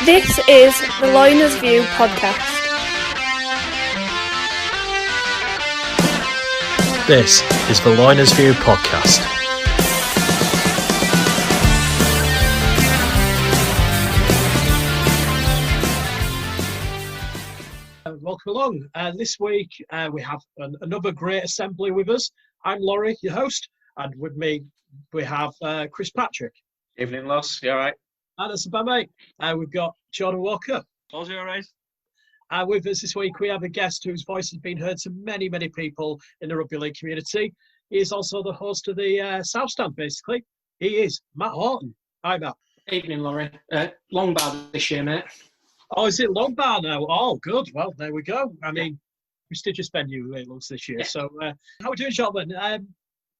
This is the LoinersView podcast. This is the LoinersView podcast. Welcome along. This week we have another great assembly with us. I'm Laurie, your host, and with me we have Chris Patrick. Evening, Loss. You all right? And that's about mate. We've got Jordan Walker. All's you all right? With us this week we have a guest whose voice has been heard to many, many people in the rugby league community. He is also the host of the South Stand, basically. He is Matt Horton. Hi, Matt. Evening, Laurie. Long bar this year, mate. Oh, is it long bar now? Oh, good. Well, there we go. I mean, prestigious venue it looks this year. Yeah. So, how are we doing, gentlemen?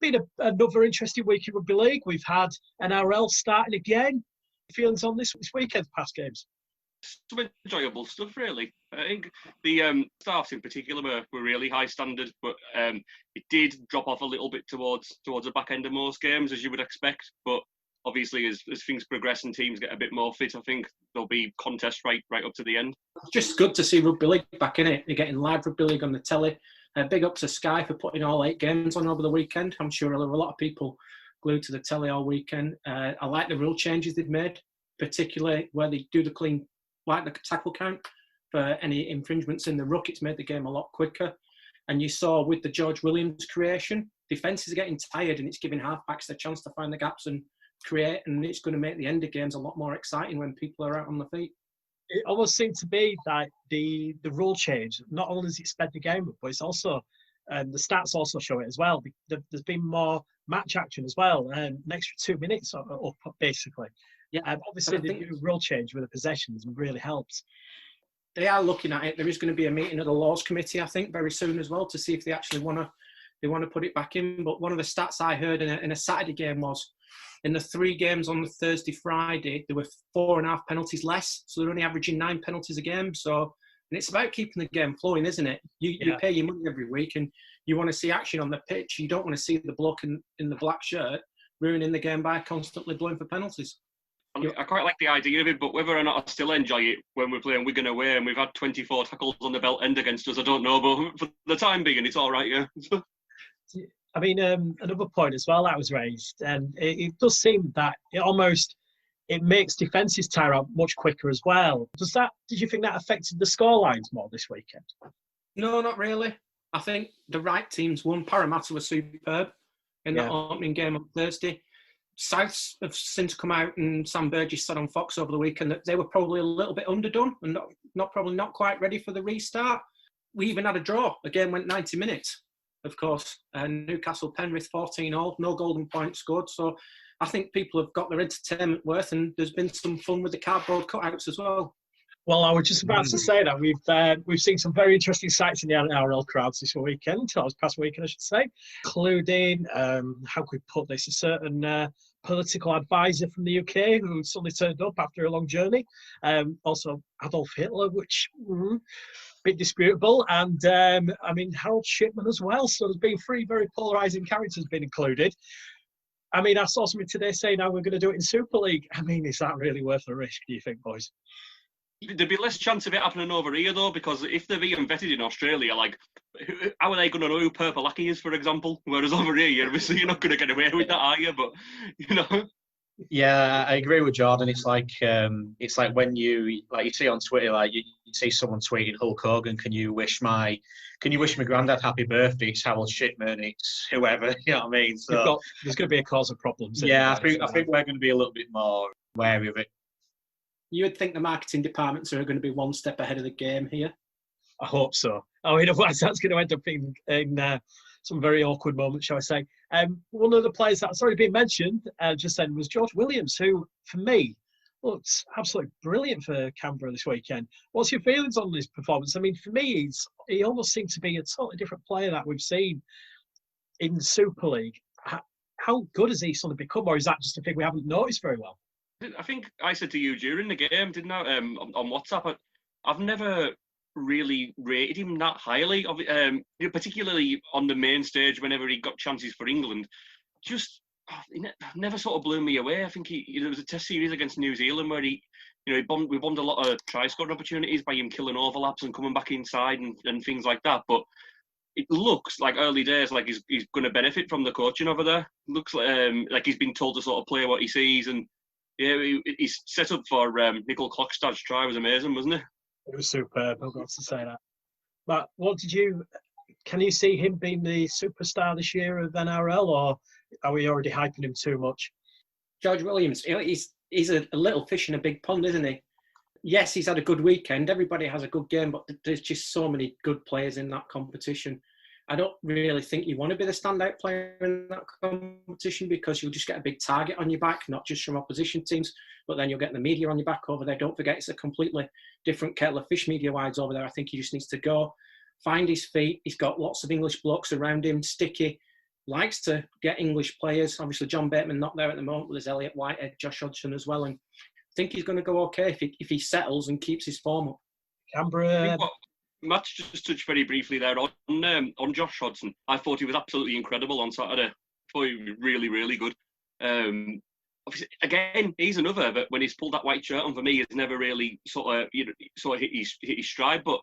Been another interesting week in rugby league. We've had NRL starting again. Feelings on this weekend's past games? Some enjoyable stuff, really. I think the staffs in particular were really high standard, but it did drop off a little bit towards the back end of most games, as you would expect. But obviously, as things progress and teams get a bit more fit, I think there'll be contests right up to the end. Just good to see rugby league back in it. You're getting live rugby league on the telly. Big up to Sky for putting all 8 games on over the weekend. I'm sure there were a lot of people glued to the telly all weekend. I like the rule changes they've made, particularly where they do the tackle count for any infringements in the ruck. It's made the game a lot quicker. And you saw with the George Williams creation, defences are getting tired and it's giving halfbacks the chance to find the gaps and create, and it's going to make the end of games a lot more exciting when people are out on the feet. It almost seemed to be that the rule change, not only has it sped the game up, but it's also, the stats also show it as well. There's been more match action as well, an extra 2 minutes up, basically. Yeah, obviously the new rule change with the possessions really helps. They are looking at it. There is going to be a meeting of the Laws Committee, I think, very soon as well, to see if they actually want to put it back in. But one of the stats I heard in a Saturday game was, in the 3 games on the Thursday, Friday, there were 4.5 penalties less. So they're only averaging 9 penalties a game. So, and it's about keeping the game flowing, isn't it? You pay your money every week and you want to see action on the pitch. You don't want to see the bloke in the black shirt ruining the game by constantly blowing for penalties. I quite like the idea of it, but whether or not I still enjoy it when we're playing Wigan away and we've had 24 tackles on the belt end against us, I don't know. But for the time being, it's all right, yeah. I mean, another point as well that was raised, and it does seem that it makes defences tire out much quicker as well. Did you think that affected the scorelines more this weekend? No, not really. I think the right teams won. Parramatta was superb in that opening game on Thursday. Souths have since come out, and Sam Burgess said on Fox over the weekend that they were probably a little bit underdone and not quite ready for the restart. We even had a draw. The game went 90 minutes. Of course, Newcastle Penrith 14-all, no golden points scored. So I think people have got their entertainment worth, and there's been some fun with the cardboard cutouts as well. Well, I was just about to say that we've seen some very interesting sights in the NRL crowds this weekend, or this past weekend, I should say, including how could we put this? A certain political advisor from the UK who suddenly turned up after a long journey. Also, Adolf Hitler, which bit disputable, and Harold Shipman as well. So there's been 3 very polarising characters being included. I mean, I saw something today saying now we're going to do it in Super League. I mean, is that really worth the risk, do you think, boys? There'd be less chance of it happening over here, though, because if they're being vetted in Australia, how are they going to know who Purple Lucky is, for example? Whereas over here, you're not going to get away with that, are you? But, you know. Yeah, I agree with Jordan. It's like when you see on Twitter, you see someone tweeting Hulk Hogan, can you wish my granddad happy birthday? It's Harold Shipman, it's whoever, you know what I mean? So there's going to be a cause of problems. Yeah, I think we're going to be a little bit more wary of it. You would think the marketing departments are going to be one step ahead of the game here. I hope so. Otherwise, that's going to end up being in some very awkward moments, shall I say. One of the players that's already been mentioned just then was George Williams, who, for me, looked absolutely brilliant for Canberra this weekend. What's your feelings on this performance? I mean, for me, he almost seemed to be a totally different player that we've seen in the Super League. How good has he sort of become, or is that just a thing we haven't noticed very well? I think I said to you during the game, didn't I, on WhatsApp, I've never really rated him that highly, particularly on the main stage whenever he got chances for England. Just never sort of blew me away. I think there was a test series against New Zealand where he we bombed a lot of try-scoring opportunities by him killing overlaps and coming back inside and things like that. But it looks like early days like he's going to benefit from the coaching over there. Looks like he's been told to sort of play what he sees, and he's set up for Nicol Klokstad's try. Was amazing, wasn't it? It was superb. I've got to say that. But can you see him being the superstar this year of NRL, or are we already hyping him too much? George Williams, he's a little fish in a big pond, isn't he? Yes, he's had a good weekend. Everybody has a good game, but there's just so many good players in that competition. I don't really think you want to be the standout player in that competition, because you'll just get a big target on your back, not just from opposition teams, but then you'll get the media on your back over there. Don't forget, it's a completely different kettle of fish media-wise over there. I think he just needs to go, find his feet. He's got lots of English blokes around him, sticky, likes to get English players. Obviously, John Bateman not there at the moment, but there's Elliot Whitehead, Josh Hodgson as well. And I think he's going to go okay if he settles and keeps his form up. Canberra. Matt just touched very briefly there on Josh Hodgson. I thought he was absolutely incredible on Saturday. I thought he was really, really good. Obviously, again, he's another that when he's pulled that white shirt on, for me, he's never really sort of hit his stride. But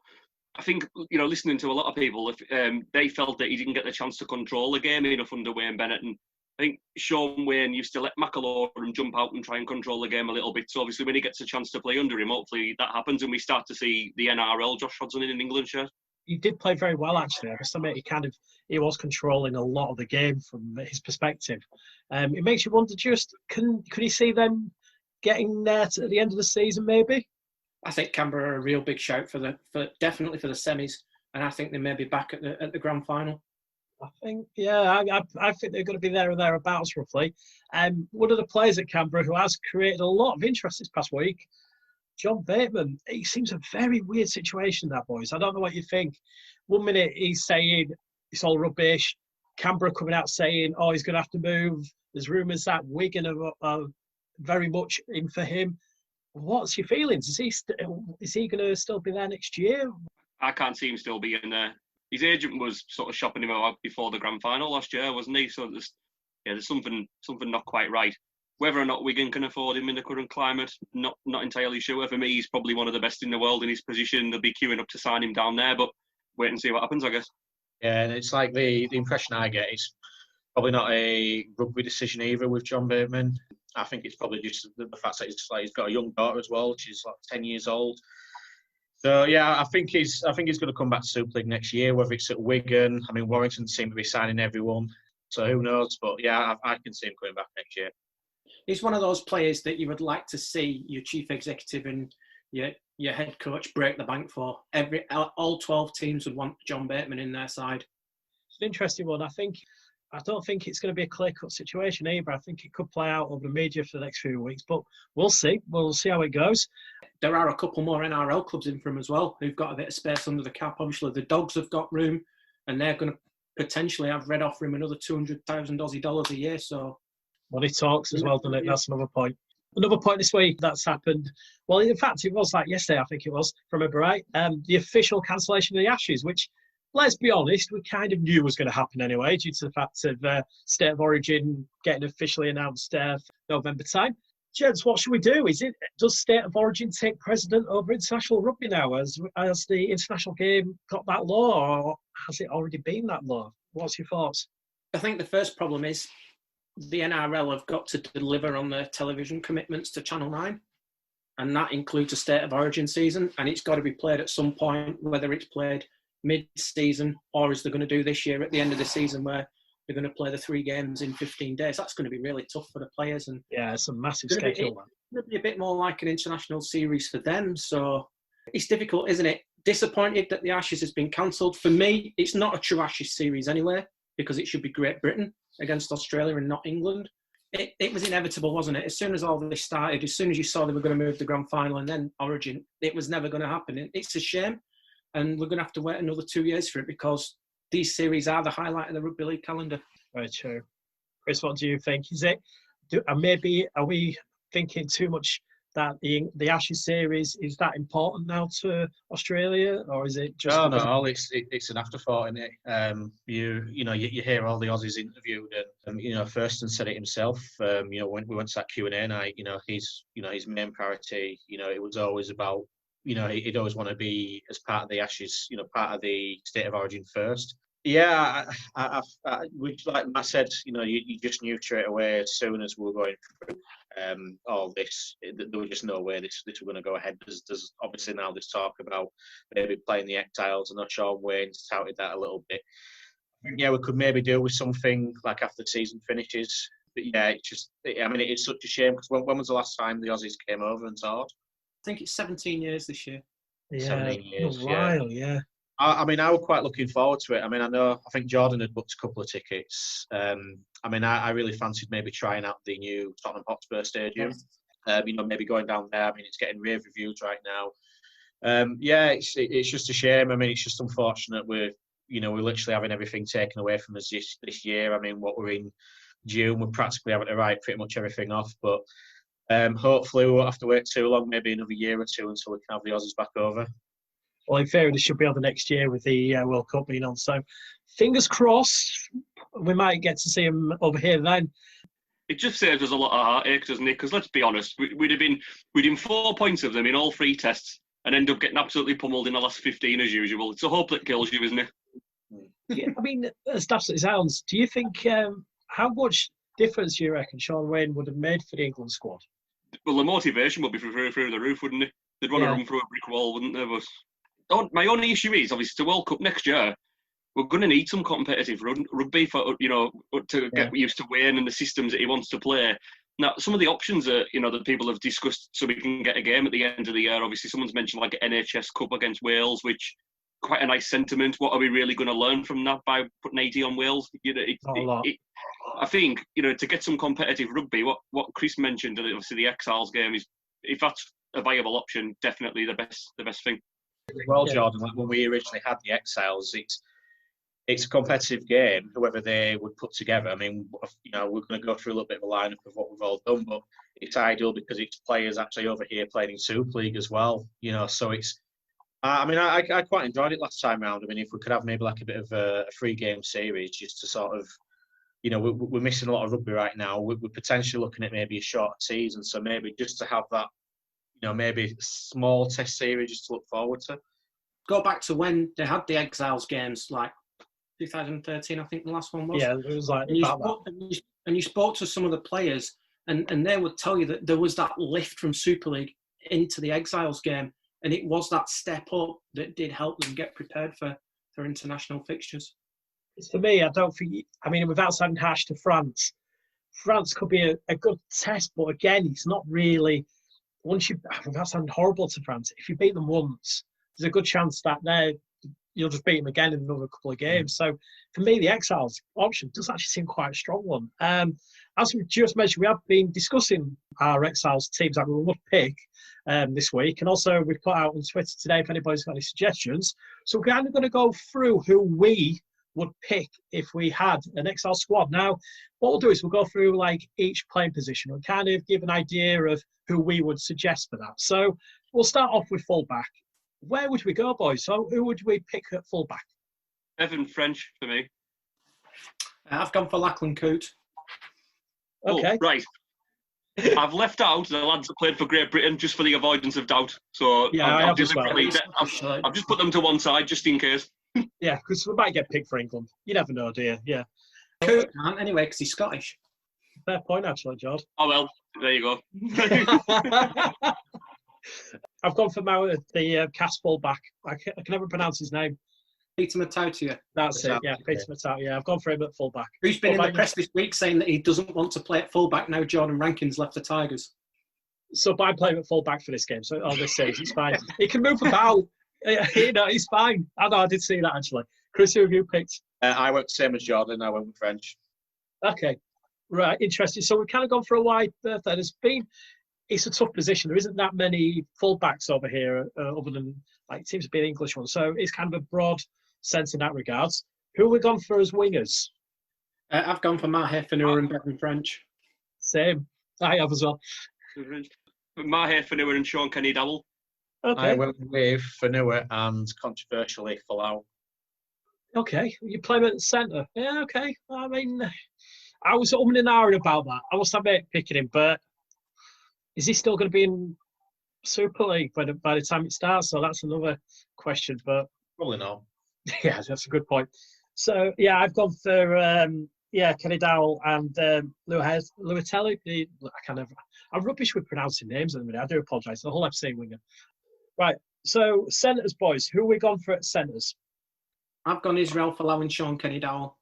I think, listening to a lot of people, if they felt that he didn't get the chance to control the game enough under Wayne Bennett, and I think Sean Wayne used to let McAlorum jump out and try and control the game a little bit. So obviously when he gets a chance to play under him, hopefully that happens and we start to see the NRL Josh Hodgson in an England shirt. He did play very well, actually. I must admit, he was controlling a lot of the game from his perspective. It makes you wonder, could he see them getting there at the end of the season, maybe? I think Canberra are a real big shout definitely for the semis, and I think they may be back at the grand final. I think they're going to be there or thereabouts, roughly. One of the players at Canberra who has created a lot of interest this past week, John Bateman. It seems a very weird situation, that, boys. I don't know what you think. 1 minute he's saying it's all rubbish. Canberra coming out saying, he's going to have to move. There's rumours that Wigan are very much in for him. What's your feelings? Is he going to still be there next year? I can't see him still being there. His agent was sort of shopping him out before the grand final last year, wasn't he? So there's something not quite right. Whether or not Wigan can afford him in the current climate, not entirely sure. For me, he's probably one of the best in the world in his position. They'll be queuing up to sign him down there, but wait and see what happens, I guess. Yeah, and it's like the impression I get is probably not a rugby decision either with John Bateman. I think it's probably just the fact that he's got a young daughter as well. She's like 10 years old. So yeah, I think he's going to come back to Super League next year, whether it's at Wigan. I mean, Warrington seem to be signing everyone, so who knows? But yeah, I can see him coming back next year. He's one of those players that you would like to see your chief executive and your head coach break the bank for. All 12 teams would want John Bateman in their side. It's an interesting one. I don't think it's going to be a clear-cut situation either. I think it could play out over the media for the next few weeks, but we'll see. We'll see how it goes. There are a couple more NRL clubs in for him as well who've got a bit of space under the cap. Obviously, the Dogs have got room, and they're going to potentially have Red offer him another 200,000 Aussie dollars a year. So money talks as well, doesn't it? That's another point. Another point this week that's happened. Well, in fact, it was like yesterday, I think it was, if I remember right. The official cancellation of the Ashes, which, let's be honest, we kind of knew was going to happen anyway, due to the fact of State of Origin getting officially announced November time. Gents, what should we do? Does State of Origin take precedent over international rugby now? Has the international game got that law, or has it already been that law? What's your thoughts? I think the first problem is the NRL have got to deliver on their television commitments to Channel 9, and that includes a State of Origin season, and it's got to be played at some point, whether it's played mid-season or as they're going to do this year at the end of the season, where they're going to play the 3 games in 15 days. That's going to be really tough for the players. And yeah, it's a massive schedule. It'll be a bit more like an international series for them. So it's difficult, isn't it? Disappointed that the Ashes has been cancelled. For me, it's not a true Ashes series anyway, because it should be Great Britain against Australia and not England. It was inevitable, wasn't it? As soon as all this started, as soon as you saw they were going to move the grand final and then Origin, it was never going to happen. It's a shame. And we're going to have to wait another 2 years for it, because these series are the highlight of the Rugby League calendar. Very true. Chris, what do you think? Are we thinking too much that the Ashes series, is that important now to Australia, or is it just? No, it's an afterthought, isn't it? You hear all the Aussies interviewed, and Thurston said it himself. When we went to that Q&A night, his main priority, it was always about, he'd always want to be as part of the Ashes, part of the state of origin first. Yeah, which, like Matt said, you just knew straight away as soon as we were going through all this, there was just no way this was going to go ahead. There's obviously now this talk about maybe playing the Exiles. I'm not sure Wayne's touted that a little bit. Yeah, we could maybe deal with something like after the season finishes. But yeah, it's such a shame, because when was the last time the Aussies came over and toured? I think it's 17 years this year. Yeah, 17 years, a while, yeah. I was quite looking forward to it. I think Jordan had booked a couple of tickets. I really fancied maybe trying out the new Tottenham Hotspur Stadium. Maybe going down there. It's getting rave reviews right now. It's just a shame. It's just unfortunate we're literally having everything taken away from us this year. What we're in June, we're practically having to write pretty much everything off. But hopefully we won't have to wait too long, maybe another year or two, until we can have the Aussies back over. Well, in theory, this should be on the next year with the World Cup being on. So, fingers crossed, we might get to see them over here then. It just saves us a lot of heartache, doesn't it? Because let's be honest, we'd in 4 points of them in all 3 tests and end up getting absolutely pummeled in the last 15 as usual. It's a hope that kills you, isn't it? Yeah, as daft as it sounds, do you think how much difference do you reckon Sean Wayne would have made for the England squad? Well, the motivation would be through the roof, wouldn't it? They'd want to run through a brick wall, wouldn't they? But my only issue is, obviously, the World Cup next year, we're going to need some competitive rugby to get used to Wayne and the systems that he wants to play. Now, some of the options that people have discussed, so we can get a game at the end of the year. Obviously, someone's mentioned like an NHS Cup against Wales, which quite a nice sentiment. What are we really going to learn from that by putting 80 on Wales? I think to get some competitive rugby. What Chris mentioned, obviously the Exiles game, is if that's a viable option, definitely the best thing. Well, Jordan, like when we originally had the Exiles, it's a competitive game, whoever they would put together. We're going to go through a little bit of a lineup of what we've all done, but it's ideal because it's players actually over here playing in Super League as well. So it's. I quite enjoyed it last time round. If we could have maybe like a bit of a free game series, just to sort of, we're missing a lot of rugby right now. We're potentially looking at maybe a short season, so maybe just to have that. Maybe small test series just to look forward to. Go back to when they had the Exiles games, like 2013, I think the last one was. Yeah, it was like and you spoke to some of the players, and they would tell you that there was that lift from Super League into the Exiles game, and it was that step up that did help them get prepared for international fixtures. For me, I don't think. Without sounding harsh to France could be a good test, but again, it's not really. Without sounding horrible to France, if you beat them once, there's a good chance that you'll just beat them again in another couple of games. So for me, the Exiles option does actually seem quite a strong one. As we just mentioned, we have been discussing our Exiles teams that we would pick this week, and also we've put out on Twitter today if anybody's got any suggestions. So we're kind of going to go through who we would pick if we had an Exile squad. Now, what we'll do is we'll go through like each playing position and kind of give an idea of who we would suggest for that. So we'll start off with fullback. Where would we go, boys? So who would we pick at fullback? Evan French for me. I've gone for Lachlan Coote. Okay. Oh, right. I've left out the lads that played for Great Britain just for the avoidance of doubt. So yeah, I've just put them to one side just in case. Yeah, because we might get picked for England. You never know, do you? Yeah. Coote, man, anyway, because he's Scottish. Fair point, actually, George. Oh, well, there you go. I've gone for the cast fullback. I can never pronounce his name. Peter Matautia. That's it, yeah, Peter Matautia. Yeah, I've gone for him at fullback. Who's been in the press this week saying that he doesn't want to play at fullback now Jordan Rankin's left the Tigers. So by playing at fullback for this game, so on this series, it's fine. He can move about. He's fine. I did see that, actually. Chris, who have you picked? I went the same as Jordan. I went with French. Okay. Right, interesting. So we've kind of gone for a wide berth there. It's a tough position. There isn't that many fullbacks over here, other than, it seems to be an English one. So it's kind of a broad sense in that regards. Who have we gone for as wingers? I've gone for Matt Heffernan and Bevan French. Same. I have as well. Maher Fanua and Sean Kenny Dowell. I Okay. went with Fanua and controversially Folau. Okay. You play him at the centre. Yeah, okay. I mean, I was umming and ahhing about that. I must admit picking him, but is he still going to be in Super League by the time it starts? So that's another question. But Probably not. yeah, that's a good point. So yeah, I've gone for Kenny Dowell and Luatelli. I'm rubbish with pronouncing names at the minute. I do apologise. The whole FC winger. Right. So centres, boys. Who are we gone for at centres? I've gone Israel Folau and Sean Kenny Dowell.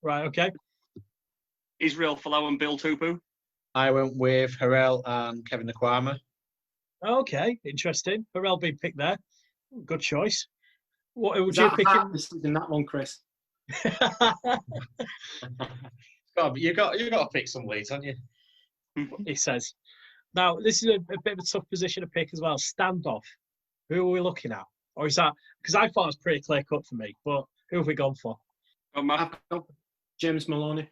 Right. Okay. Israel Folau and Bill Tupu. I went with Harrell and Kevin Nkwama. Okay. Interesting. Harrell being picked there. Good choice. What would Is you that pick? hard in that one, Chris? You got to pick some leads, haven't you? He says. Now this is a bit of a tough position to pick as well. Standoff. Who are we looking at? Or is that because I thought it was pretty clear cut for me, but who have we gone for? Matt I've gone for James Maloney.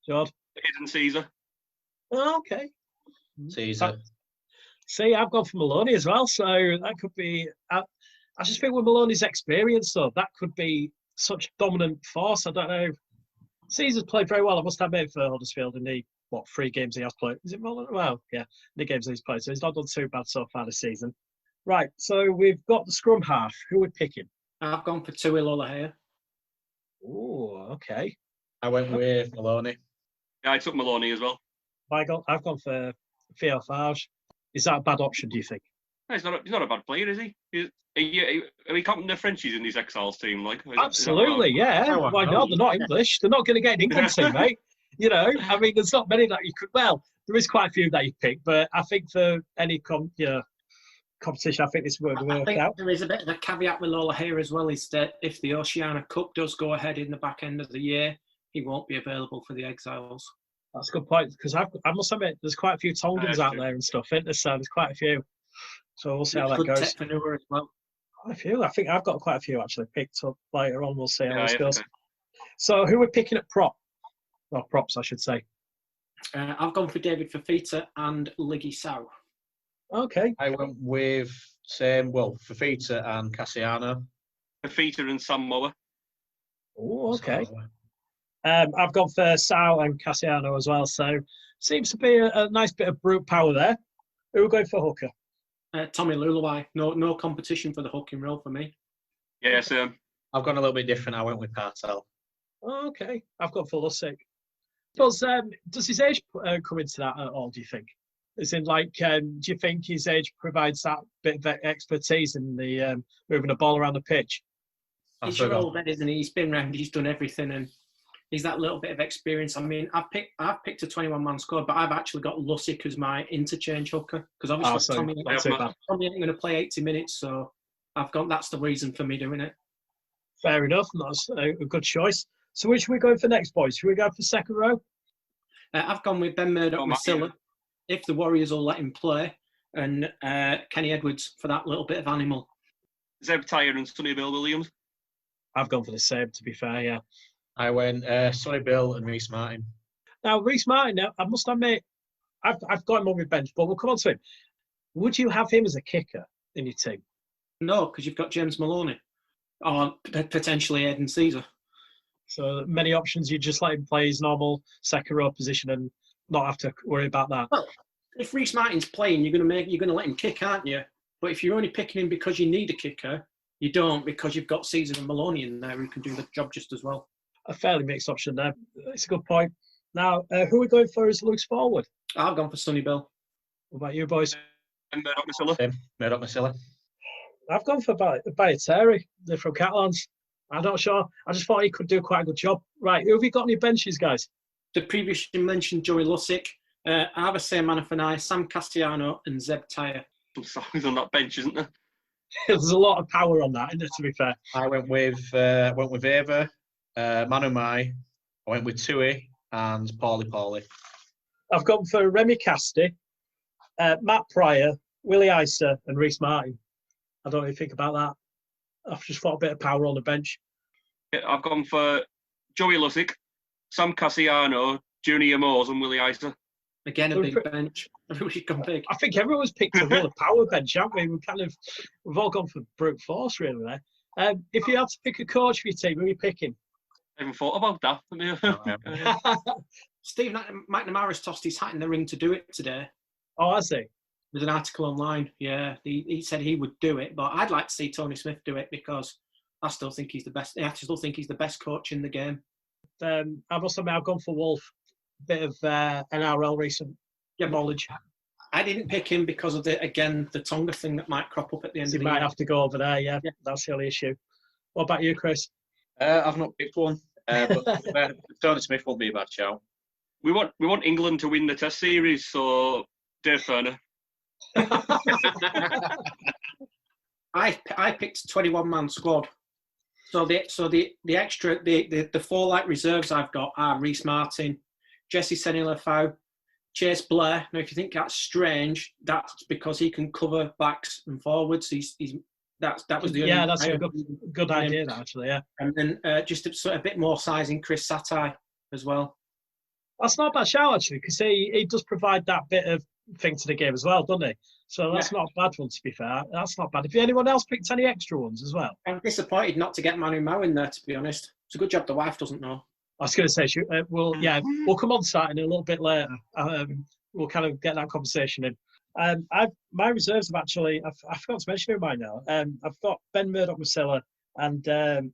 George? Hayden Caesar. Oh, okay. Caesar. See, I've gone for Maloney as well, so that could be. I just think with Maloney's experience, though, that could be such dominant force. I don't know. Caesar's played very well, I must admit, for Huddersfield in the 3 games he has played. Is it Maloney? Well, yeah, the games he's played, so he's not done too bad so far this season. Right, so we've got the scrum half. Who are we picking? I've gone for Tui Lolohea. Oh, okay. I went with Maloney. Yeah, I took Maloney as well. I've gone for Theo Farge. Is that a bad option, do you think? No, he's not a bad player, is he? Are we counting the Frenchies in these Exiles team? Like, Absolutely, yeah. Oh, Why not? They're not English. They're not going to get an England team, mate. You know, I mean, there's not many that you could. Well, there is quite a few that you pick, but I think for any competition, I think this would I work think out. there is a bit of a caveat with Lolohea as well, is that if the Oceania Cup does go ahead in the back end of the year, he won't be available for the Exiles. That's a good point, because I must admit, there's quite a few Tongans out there and stuff, isn't there? So there's quite a few. So we'll see how that Good goes. tech for Noah as well. Quite a few. I think I've got quite a few actually picked up later on. We'll see how this goes. Okay. So who are we picking at prop? Or props, I should say. I've gone for David Fafita and Liggy Sow. Okay. I went with Fafita and Cassiano. Fafita and Sam Mower. Oh, okay. I've gone for Sal and Cassiano as well. So seems to be a nice bit of brute power there. Who are we going for hooker? Tommy Luluwai. No competition for the hooking role for me. Yeah, I've gone a little bit different. I went with Partel. Oh, okay. I've gone for Lussick. Does his age come into that at all, do you think? As in, like, do you think his age provides that bit of expertise in the moving the ball around the pitch? He's your old head, isn't he? He's been around, he's done everything, and he's that little bit of experience. I mean, I've picked a 21-man squad, but I've actually got Lussick as my interchange hooker, because obviously Tommy ain't going to play 80 minutes, so that's the reason for me doing it. Fair enough. That's a good choice. So which are we going for next, boys? Should we go for second row? I've gone with Ben Murdoch-Masila, if the Warriors will let him play, and Kenny Edwards for that little bit of animal. Zeb Tyre and Sonny Bill Williams. I've gone for the same, to be fair, yeah. I went Sonny Bill and Reece Martin. Now, Reece Martin, I must admit, I've got him on my bench, but we'll come on to him. Would you have him as a kicker in your team? No, because you've got James Maloney, or potentially Aiden Caesar. So many options. You just let him play his normal second row position and not have to worry about that. Well, if Reece Martin's playing, you're going to let him kick, aren't you? But if you're only picking him because you need a kicker, you don't, because you've got Caesar and Maloney in there who can do the job just as well. A fairly mixed option there. It's a good point. Now, who are we going for as loose forward? I've gone for Sonny Bill. What about you, boys? And Murdoch-Masila. I've gone for Bayateri. They're from Catalans. I'm not sure. I just thought he could do quite a good job. Right, who have you got on your benches, guys? The previously mentioned Joey Lussick, Avasay Manafanai, Sam Castellano, and Zeb Tyre. Some songs on that bench, isn't there? There's a lot of power on that, isn't there, to be fair? I went with Ava, Manu Mai. I went with Tui and Paulie. I've gone for Remy Casti, Matt Pryor, Willie Isa, and Reece Martin. I don't really think about that. I've just thought a bit of power on the bench. Yeah, I've gone for Joey Lussick, Sam Cassiano, Junior Moores, and Willie Isa. Again, a big bench. Everybody come big. I think everyone's picked a real power bench, haven't we? We've all gone for brute force, really, there. If you had to pick a coach for your team, who are you picking? I haven't thought about that. Steve McNamara's tossed his hat in the ring to do it today. Oh, has he? There's an article online. Yeah, he said he would do it, but I'd like to see Tony Smith do it because I still think he's the best. I still think he's the best coach in the game. I must admit, I've gone for Wolf. Bit of NRL recent knowledge. I didn't pick him because of the Tonga thing that might crop up at the end of the year. He might have to go over there. Yeah, that's the only issue. What about you, Chris? I've not picked one, but Tony Smith won't be a bad shout. We want England to win the Test series, so Dave Furner. I picked 21-man squad. So the extra the four light reserves I've got are Reece Martin, Jesse Senilafau, Chase Blair. Now, if you think that's strange, that's because he can cover backs and forwards. That was the that's a good idea, actually. Yeah, and then just a bit more size in Chris Satai as well. That's not a bad shout, actually, because he does provide that bit of thing to the game as well, doesn't he? So that's not a bad one, to be fair. That's not bad. If anyone else picked any extra ones as well? I'm disappointed not to get Manu Mao in there, to be honest. It's a good job the wife doesn't know. I was going to say, we'll come on to that in a little bit later. We'll kind of get that conversation in. My reserves have actually, I forgot to mention who mine now. I've got Ben Murdoch-Masila, and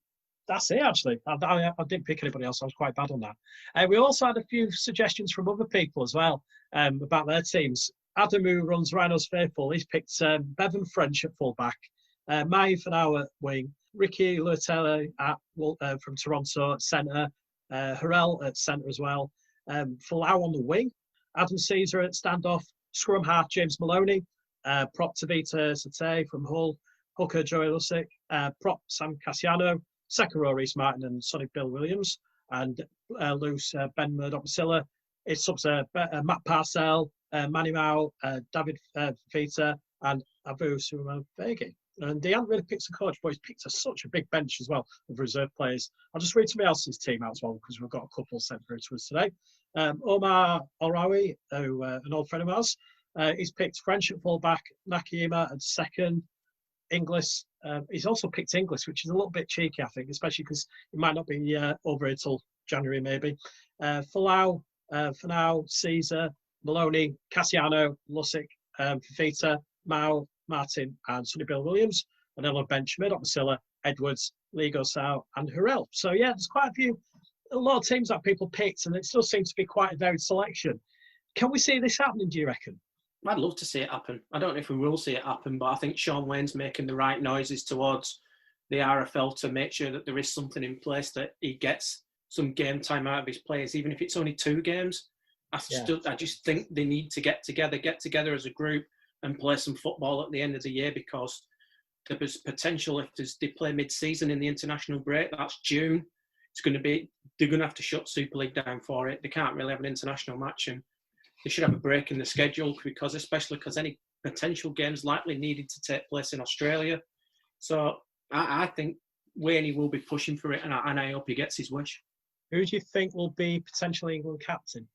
that's it, actually. I didn't pick anybody else. I was quite bad on that. We also had a few suggestions from other people as well about their teams. Adam, who runs Rhinos Faithful, he's picked Bevan French at fullback, Mai Fanau at wing, Ricky Luatelli from Toronto at centre, Harrell at centre as well, Falau on the wing, Adam Caesar at standoff, scrum half James Maloney, prop Tavita Sate from Hull, hooker Joey Lussick, prop Sam Cassiano, second row Reece Martin and Sonny Bill Williams, and loose Ben Murdoch-Masila. It subs Matt Parcell, Manny Mao, David Vita, and Abu Sumavegi. And they haven't really picked a coach, but he's picked such a big bench as well of reserve players. I'll just read somebody else's team out as well, because we've got a couple sent through to us today. Omar Alrawi, who an old friend of ours, he's picked French at fullback, Nakayima at second, Inglis. He's also picked Inglis, which is a little bit cheeky, I think, especially because he might not be over until January, maybe. Falau, Fanau, Caesar, Maloney, Cassiano, Lussick, Vita, Mao, Martin, and Sonny Bill Williams. And then on bench, Murdoch-Masila, Edwards, Ligo Sao, and Harrell. So, yeah, there's quite a lot of teams that people picked, and it still seems to be quite a varied selection. Can we see this happening, do you reckon? I'd love to see it happen. I don't know if we will see it happen, but I think Sean Wayne's making the right noises towards the RFL to make sure that there is something in place that he gets some game time out of his players, even if it's only 2 games. I just think they need to get together as a group and play some football at the end of the year, because there's potential if they play mid-season in the international break. That's June. They're going to have to shut Super League down for it. They can't really have an international match, and they should have a break in the schedule, especially because any potential games likely needed to take place in Australia. So I think Wayne will be pushing for it, and I hope he gets his wish. Who do you think will be potentially England captain?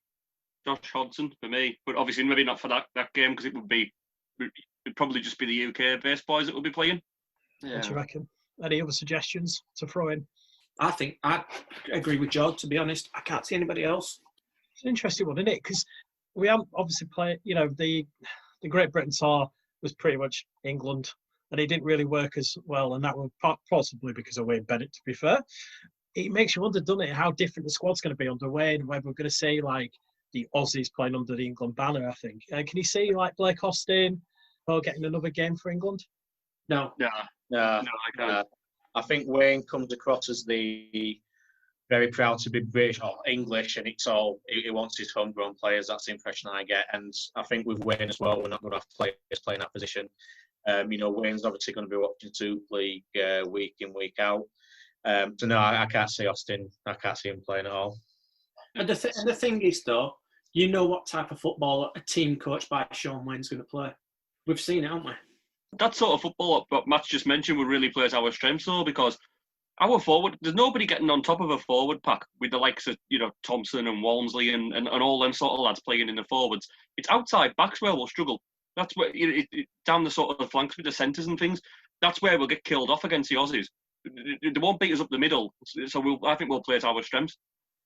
Josh Hodgson for me, but obviously maybe not for that game, because it'd probably just be the UK-based boys that will be playing. Yeah. What do you reckon? Any other suggestions to throw in? I think I agree with George, to be honest. I can't see anybody else. It's an interesting one, isn't it? Because we haven't obviously played, the Great Britain tour was pretty much England, and it didn't really work as well, and that was possibly because of Wayne Bennett, to be fair. It makes you wonder, doesn't it, how different the squad's going to be under Wayne, whether we're going to see, like, the Aussies playing under the England banner, I think. Can you see, like, Blake Austin getting another game for England? No. I can't. I think Wayne comes across as the very proud to be British or English, and it's all he wants his homegrown players. That's the impression I get, and I think with Wayne as well, we're not going to have players playing that position. Wayne's obviously going to be watching Super League week in, week out. So no, I can't see Austin. I can't see him playing at all. And the thing is, though, you know what type of football a team coached by Sean Wayne's going to play. We've seen it, haven't we? That sort of football that Matt's just mentioned would really play to our strengths, though, because our forward, there's nobody getting on top of a forward pack with the likes of, Thompson and Walmsley and all them sort of lads playing in the forwards. It's outside backs where we'll struggle. That's where, down the sort of the flanks with the centres and things, that's where we'll get killed off against the Aussies. They won't beat us up the middle, so I think we'll play to our strengths.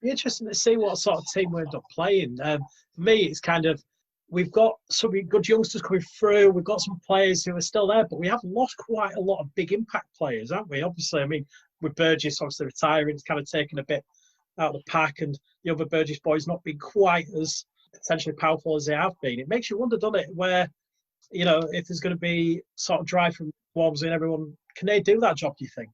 It'll be interesting to see what sort of team we end up playing. For me, it's kind of, we've got some good youngsters coming through. We've got some players who are still there, but we have lost quite a lot of big impact players, haven't we? Obviously, I mean, with Burgess obviously retiring, it's kind of taken a bit out of the pack, and the other Burgess boys not being quite as potentially powerful as they have been. It makes you wonder, doesn't it, where, if there's going to be sort of drive from Walmsley and everyone, can they do that job, do you think?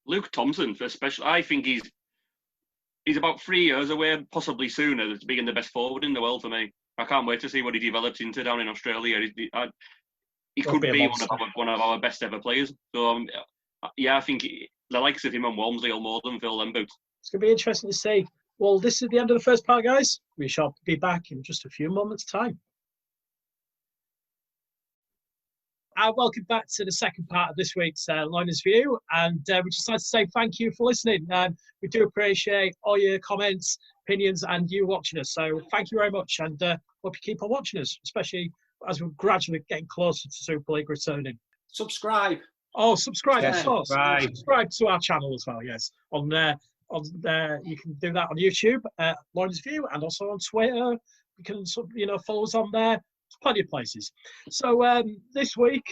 Luke Thompson, especially, I think he's about 3 years away, possibly sooner, to being the best forward in the world for me. I can't wait to see what he develops into down in Australia. He could be one of our best ever players. So, I think the likes of him and Walmsley will more than fill them boots. It's going to be interesting to see. Well, this is the end of the first part, guys. We shall be back in just a few moments' time. Welcome back to the second part of this week's LoinersView, and we just like to say thank you for listening. We do appreciate all your comments, opinions, and you watching us. So thank you very much, and hope you keep on watching us, especially as we're gradually getting closer to Super League returning. Subscribe. Oh, subscribe, yes, of course. Subscribe to our channel as well, yes. On you can do that on YouTube, LoinersView, and also on Twitter. You can follow us on there. Plenty of places. So this week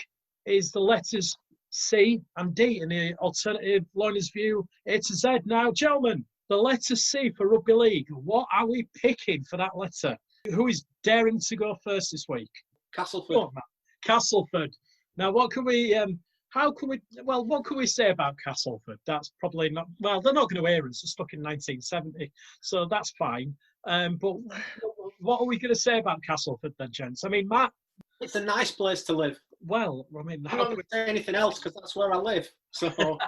is the letters C and D in the alternative LoinersView A to Z. Now, gentlemen, the letter C for Rugby League. What are we picking for that letter? Who is daring to go first this week? Castleford. Oh, Castleford. Now, what can we say about Castleford? That's probably not, well, they're not going to hear us. They're stuck in 1970, so that's fine. But what are we going to say about Castleford then, gents? I mean, Matt? It's a nice place to live. Well, I mean... I'm not going to say anything else because that's where I live. So,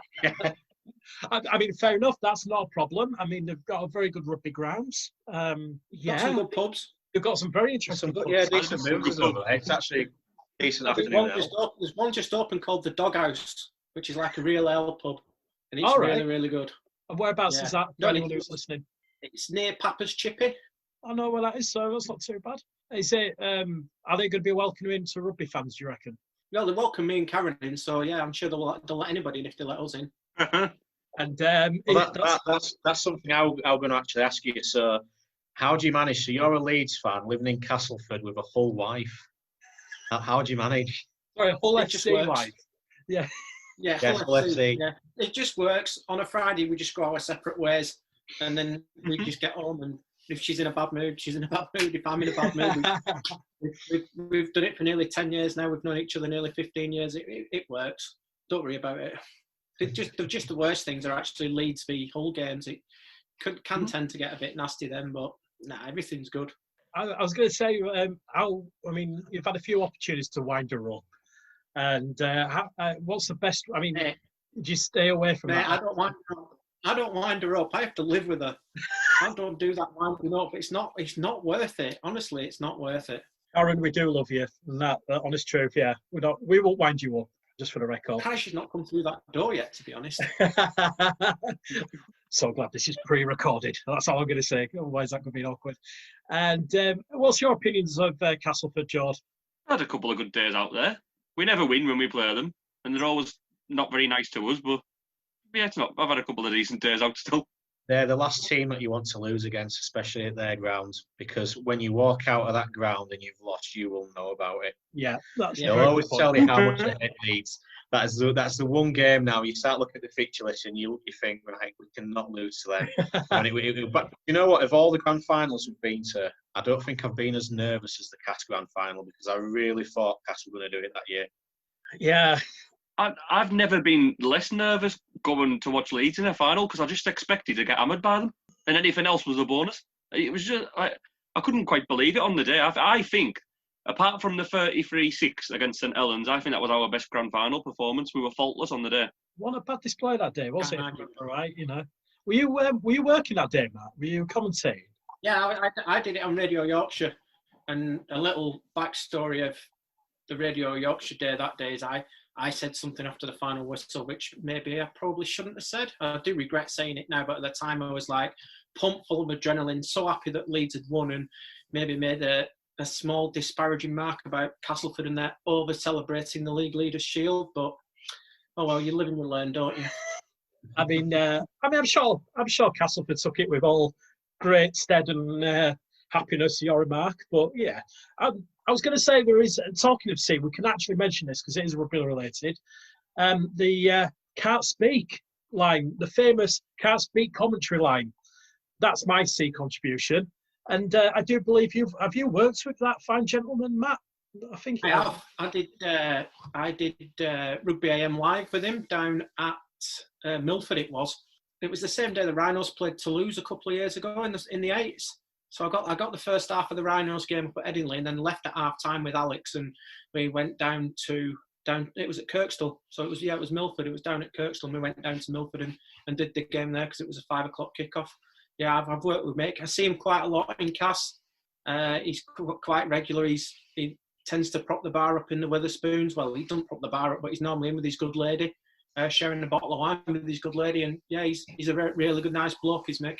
I mean, fair enough. That's not a problem. I mean, they've got a very good rugby grounds. Got some good pubs. They've got some very interesting pubs. Yeah, decent movies over there. It's actually decent afternoon. There's one just open called the Doghouse, which is like a real ale pub. And it's really, really good. And whereabouts is that for anyone who's listening? It's near Papa's Chippy. I know where that is, so that's not too bad. Is it? Are they going to be welcoming to rugby fans, do you reckon? Well, they welcome me and Karen in, so yeah, I'm sure they'll let anybody in if they let us in. And that's something I'm going to actually ask you. So, how do you manage? So, you're a Leeds fan living in Castleford with a Hull wife. How do you manage? Sorry, a Hull FC wife. Yeah. Yeah, Hull FC. Yeah, it just works. On a Friday, we just go our separate ways, and then we just get home. And if she's in a bad mood, she's in a bad mood. If I'm in a bad mood, we've done it for nearly 10 years now. We've known each other nearly 15 years. It works. Don't worry about it. Just the worst things are actually Leeds v Hull games. It can tend to get a bit nasty then, but everything's good. I was going to say, you've had a few opportunities to wind her up, and what's the best? I mean, do you stay away from that? I don't wind her up. I have to live with her. I don't do that winding up. It's not worth it. Honestly, it's not worth it. Aaron, we do love you. And that honest truth, yeah. We won't wind you up, just for the record. She's not come through that door yet, to be honest. So glad this is pre-recorded. That's all I'm going to say. Otherwise, that could be awkward. And what's your opinions of Castleford, George? I had a couple of good days out there. We never win when we play them, and they're always not very nice to us. But yeah, it's not. I've had a couple of decent days out still. They're the last team that you want to lose against, especially at their grounds, because when you walk out of that ground and you've lost, you will know about it. Yeah, they'll always tell you how much it needs. That's the one game now. You start looking at the fixture list and you think, right, we cannot lose to them. But you know what? Of all the grand finals we've been to, I don't think I've been as nervous as the Cass grand final because I really thought Cass were going to do it that year. Yeah. I've never been less nervous going to watch Leeds in a final because I just expected to get hammered by them, and anything else was a bonus. It was just I couldn't quite believe it on the day. I think, apart from the 33-6 against St Helens, I think that was our best grand final performance. We were faultless on the day. What a bad display that day, was it? All right, Were you working that day, Matt? Were you commentating? Yeah, I did it on Radio Yorkshire, and a little backstory of the Radio Yorkshire day that day is I I said something after the final whistle, which maybe I probably shouldn't have said. I do regret saying it now, but at the time I was like pumped full of adrenaline, so happy that Leeds had won, and maybe made a small disparaging mark about Castleford and their over-celebrating the league leaders' shield. But oh well, you live and you learn, don't you? I mean, I'm sure Castleford took it with all great stead and happiness, your remark. But yeah, I was going to say there is, talking of C, we can actually mention this because it is rugby related. The Can't Speak line, the famous Can't Speak commentary line. That's my C contribution. And I do believe you worked with that fine gentleman, Matt? I think I have. I did Rugby AM live with him down at Milford. It was the same day the Rhinos played Toulouse a couple of years ago in the 8s. So I got the first half of the Rhinos game up at Eddingley and then left at half time with Alex, and we went down. It was at Kirkstall, so it was Milford. It was down at Kirkstall, and we went down to Milford and did the game there because it was a 5 o'clock kickoff. Yeah, I've worked with Mick. I see him quite a lot in Cass. He's quite regular. He tends to prop the bar up in the Wetherspoons. Well, he doesn't prop the bar up, but he's normally in with his good lady, sharing a bottle of wine with his good lady. And yeah, he's a really good, nice bloke, is Mick.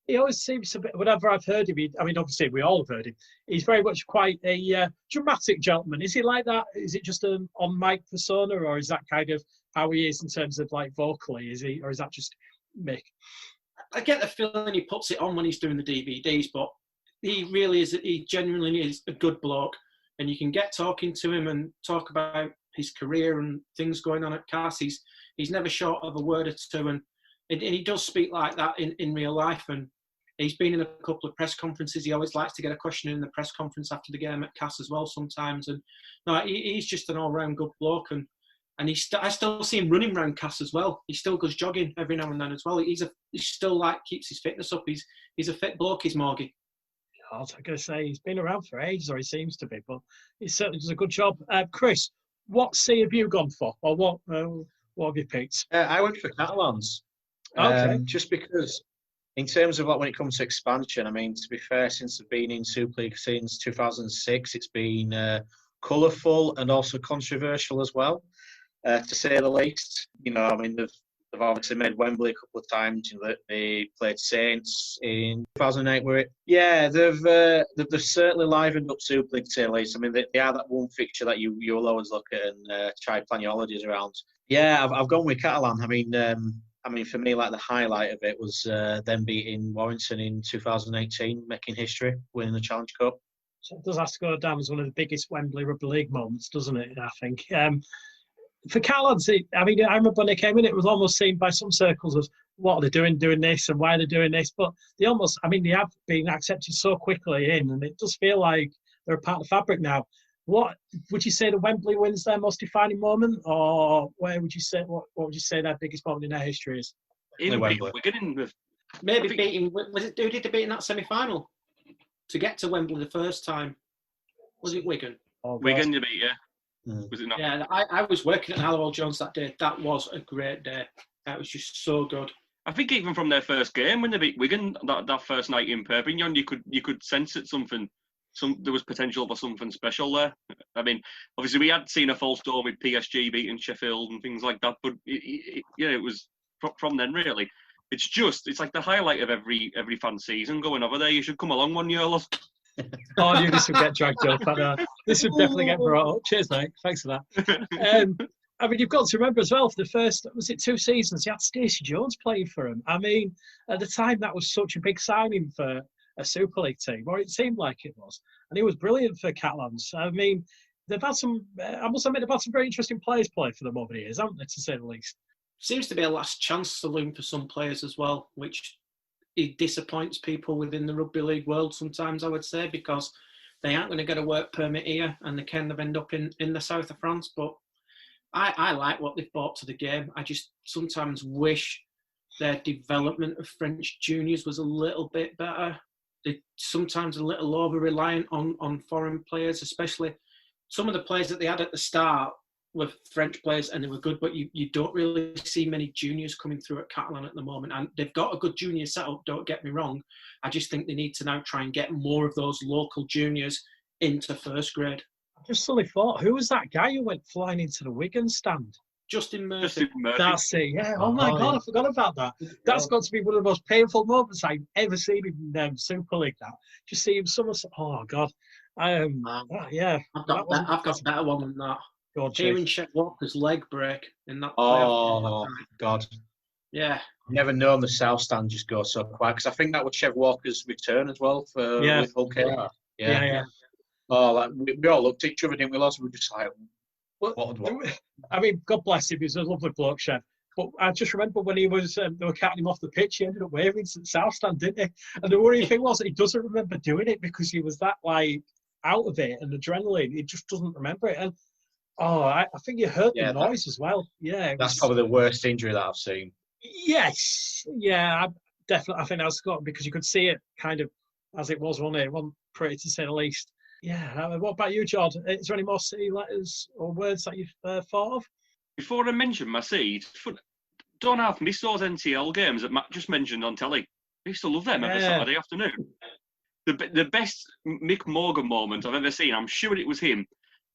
He always seems a bit, whenever I've heard him, I mean, obviously we all have heard him, he's very much quite a dramatic gentleman. Is he like that? Is it just an on-mic persona, or is that kind of how he is in terms of like vocally? Or is that just Mick? I get the feeling he puts it on when he's doing the DVDs, but he genuinely is a good bloke, and you can get talking to him and talk about his career and things going on at Cass. He's never short of a word or two, and he does speak like that in real life. And he's been in a couple of press conferences. He always likes to get a question in the press conference after the game at Cass as well sometimes. And no, he's just an all-round good bloke, and I still see him running around Cass as well. He still goes jogging every now and then as well. He still keeps his fitness up. He's a fit bloke, he's Morgie. I was going to say he's been around for ages, or he seems to be, but he certainly does a good job. Chris, what C have you gone for, or what have you picked? I went for Catalans. Okay. Just because, in terms of like when it comes to expansion, I mean, to be fair, since I've been in Super League since 2006, it's been colourful and also controversial as well, to say the least. You know, I mean, they've obviously made Wembley a couple of times. You know, they played Saints in 2008. They've certainly livened up Super League, to say the least. I mean, they are that one fixture that you'll always look at and try to plan your holidays around. Yeah, I've gone with Catalan. I mean, for me, like the highlight of it was them beating Warrington in 2018, making history, winning the Challenge Cup. So it does have to go down as one of the biggest Wembley Rugby League moments, doesn't it? I think. For Catalans, I remember when they came in, it was almost seen by some circles as what are they doing this, and why are they doing this? But they have been accepted so quickly in, and it does feel like they're a part of the fabric now. What would you say the Wembley wins their most defining moment, or where would you say what would you say their biggest moment in their history is? Maybe beating. Was it who did they beat in that semi-final to get to Wembley the first time? Was it Wigan? Wigan, you beat, yeah. Was it not? Yeah, I was working at Halliwell Jones that day. That was a great day. That was just so good. I think even from their first game when they beat Wigan, that first night in Perpignan, you could sense it something. There was potential for something special there. I mean, obviously we had seen a false dawn with PSG beating Sheffield and things like that, but it was from then really. It's like the highlight of every fan season going over there. You should come along one year, love. Oh, I knew this would get dragged up. This would definitely get brought up. Cheers, mate. Thanks for that. I mean, you've got to remember as well, for the first, was it 2 seasons, you had Stacey Jones playing for him. I mean, at the time, that was such a big signing for a Super League team, or it seemed like it was. And he was brilliant for Catalans. I mean, they've had some, I must admit, they've had some very interesting players play for them over the years, haven't they, to say the least? Seems to be a last chance saloon for some players as well, which it disappoints people within the rugby league world sometimes, I would say, because they aren't going to get a work permit here and they kind of end up in the south of France. But I like what they've brought to the game. I just sometimes wish their development of French juniors was a little bit better. They're sometimes a little over-reliant on foreign players, especially some of the players that they had at the start were French players and they were good, but you don't really see many juniors coming through at Catalan at the moment. And they've got a good junior setup, don't get me wrong. I just think they need to now try and get more of those local juniors into first grade. just suddenly thought, who was that guy who went flying into the Wigan stand? Justin Murphy. That's it, yeah. Oh my God, yeah. I forgot about that. That's got to be one of the most painful moments I've ever seen in Super League. That just see him oh God, yeah. I've got better one than that. Hearing Chet Walker's leg break in that playoff. Oh God. Yeah. Never known the South Stand just go so quiet, because I think that was Chev Walker's return as well with Hull KR. Yeah. Oh, like, we all looked at each other, didn't we, lads? We were just like, what? I mean, God bless him. He's a lovely bloke, Chev. But I just remember when he was, they were carting him off the pitch, he ended up waving to the South Stand, didn't he? And the worrying thing was, he doesn't remember doing it because he was that, like, out of it and adrenaline. He just doesn't remember it. And, I think you heard the noise as well. Yeah. That's probably the worst injury that I've seen. Yes. Yeah, definitely. I think that's got, because you could see it kind of as it was, wasn't it? It wasn't pretty, to say the least. Yeah. What about you, George? Is there any more City letters or words that you've thought of? Before I mention my seed, don't have missed those NTL games that Matt just mentioned on telly. I used to love them every Saturday afternoon. The best Mick Morgan moment I've ever seen, I'm sure it was him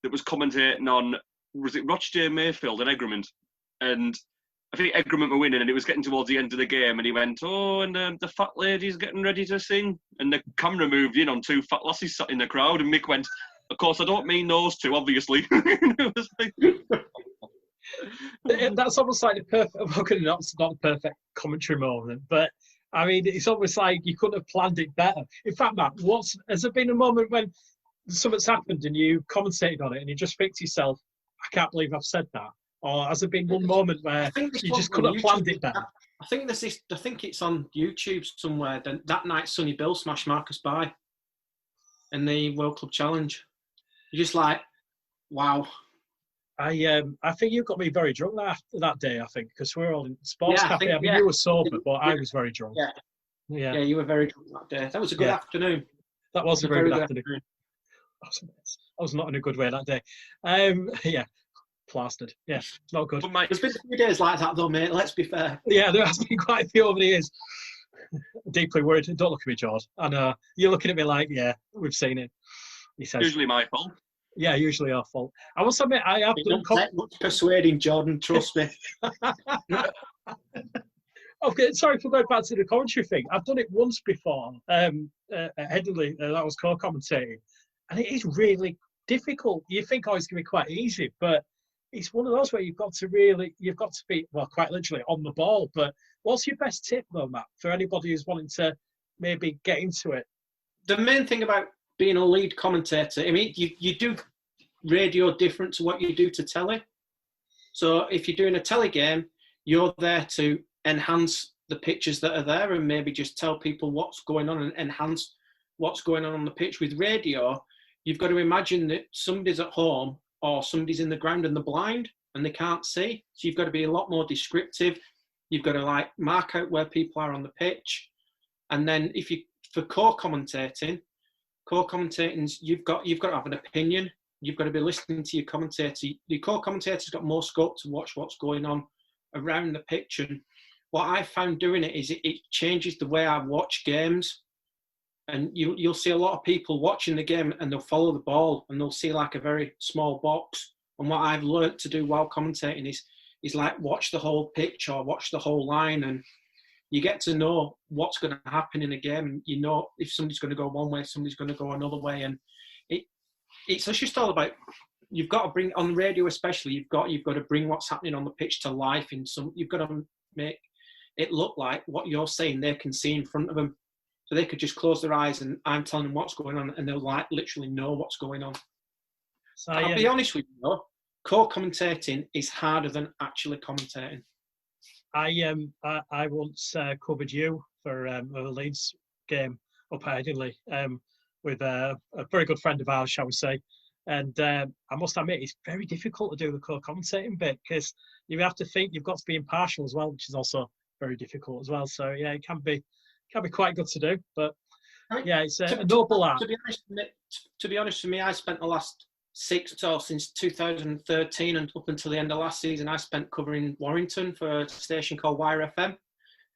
that was commentating on, was it Rochdale, Mayfield and Egremont? And I think Egremont were winning and it was getting towards the end of the game and he went, and the fat lady's getting ready to sing. And the camera moved in on two fat lasses sat in the crowd and Mick went, of course, I don't mean those two, obviously. That's almost like the perfect, not the perfect commentary moment, but I mean, it's almost like you couldn't have planned it better. In fact, Matt, has there been a moment when something's happened and you commentated on it and you just think to yourself, I can't believe I've said that? Or has there been one moment where you just couldn't have planned it better? I think there's this. I think it's on YouTube somewhere. That night, Sonny Bill smashed Marcus By in the World Club Challenge. You're just like, wow. I think you got me very drunk that day. I think because we were all in sports cafe. I mean, you were sober, but I was very drunk. Yeah, you were very drunk that day. That was a good afternoon. That was a very good afternoon. I was not in a good way that day. Yeah. Plastered. Yeah, it's not good. There's been a few days like that though, mate. Let's be fair. Yeah, there has been quite a few over the years. Deeply worried. Don't look at me, George. I know. You're looking at me like, yeah, we've seen it. He says. Usually my fault. Yeah, usually our fault. I must admit, I have done... much persuading, Jordan, trust me. Okay, sorry for going back to the commentary thing. I've done it once before, at Headingley, that was co-commentating, and it is really difficult. You think, it's going to be quite easy, but it's one of those where you've got to be, well, quite literally on the ball. But what's your best tip, though, Matt, for anybody who's wanting to maybe get into it? The main thing about being a lead commentator, I mean, you do radio different to what you do to telly. So if you're doing a telly game, you're there to enhance the pictures that are there and maybe just tell people what's going on and enhance what's going on the pitch. With radio, you've got to imagine that somebody's at home or somebody's in the ground and they're blind and they can't see. So you've got to be a lot more descriptive. You've got to mark out where people are on the pitch. And then for co-commentating, you've got to have an opinion. You've got to be listening to your commentator. The co-commentator's got more scope to watch what's going on around the pitch. And what I found doing it is it changes the way I watch games. And you'll see a lot of people watching the game and they'll follow the ball and they'll see like a very small box. And what I've learnt to do while commentating is like watch the whole pitch or watch the whole line, and you get to know what's going to happen in a game. You know if somebody's going to go one way, somebody's going to go another way, and it's just all about, you've got to bring, on the radio especially, you've got to bring what's happening on the pitch to life. You've got to make it look like what you're saying they can see in front of them. So they could just close their eyes and I'm telling them what's going on and they'll literally know what's going on. So I'll be honest with you though, co-commentating is harder than actually commentating. I once covered you for a Leeds game up at Headingley with a very good friend of ours, shall we say. And I must admit, it's very difficult to do the co-commentating bit because you have to think you've got to be impartial as well, which is also very difficult as well. So yeah, it can be quite good to do, but yeah, it's a noble art. To be honest with me, I spent the last since 2013 and up until the end of last season, I spent covering Warrington for a station called Wire FM,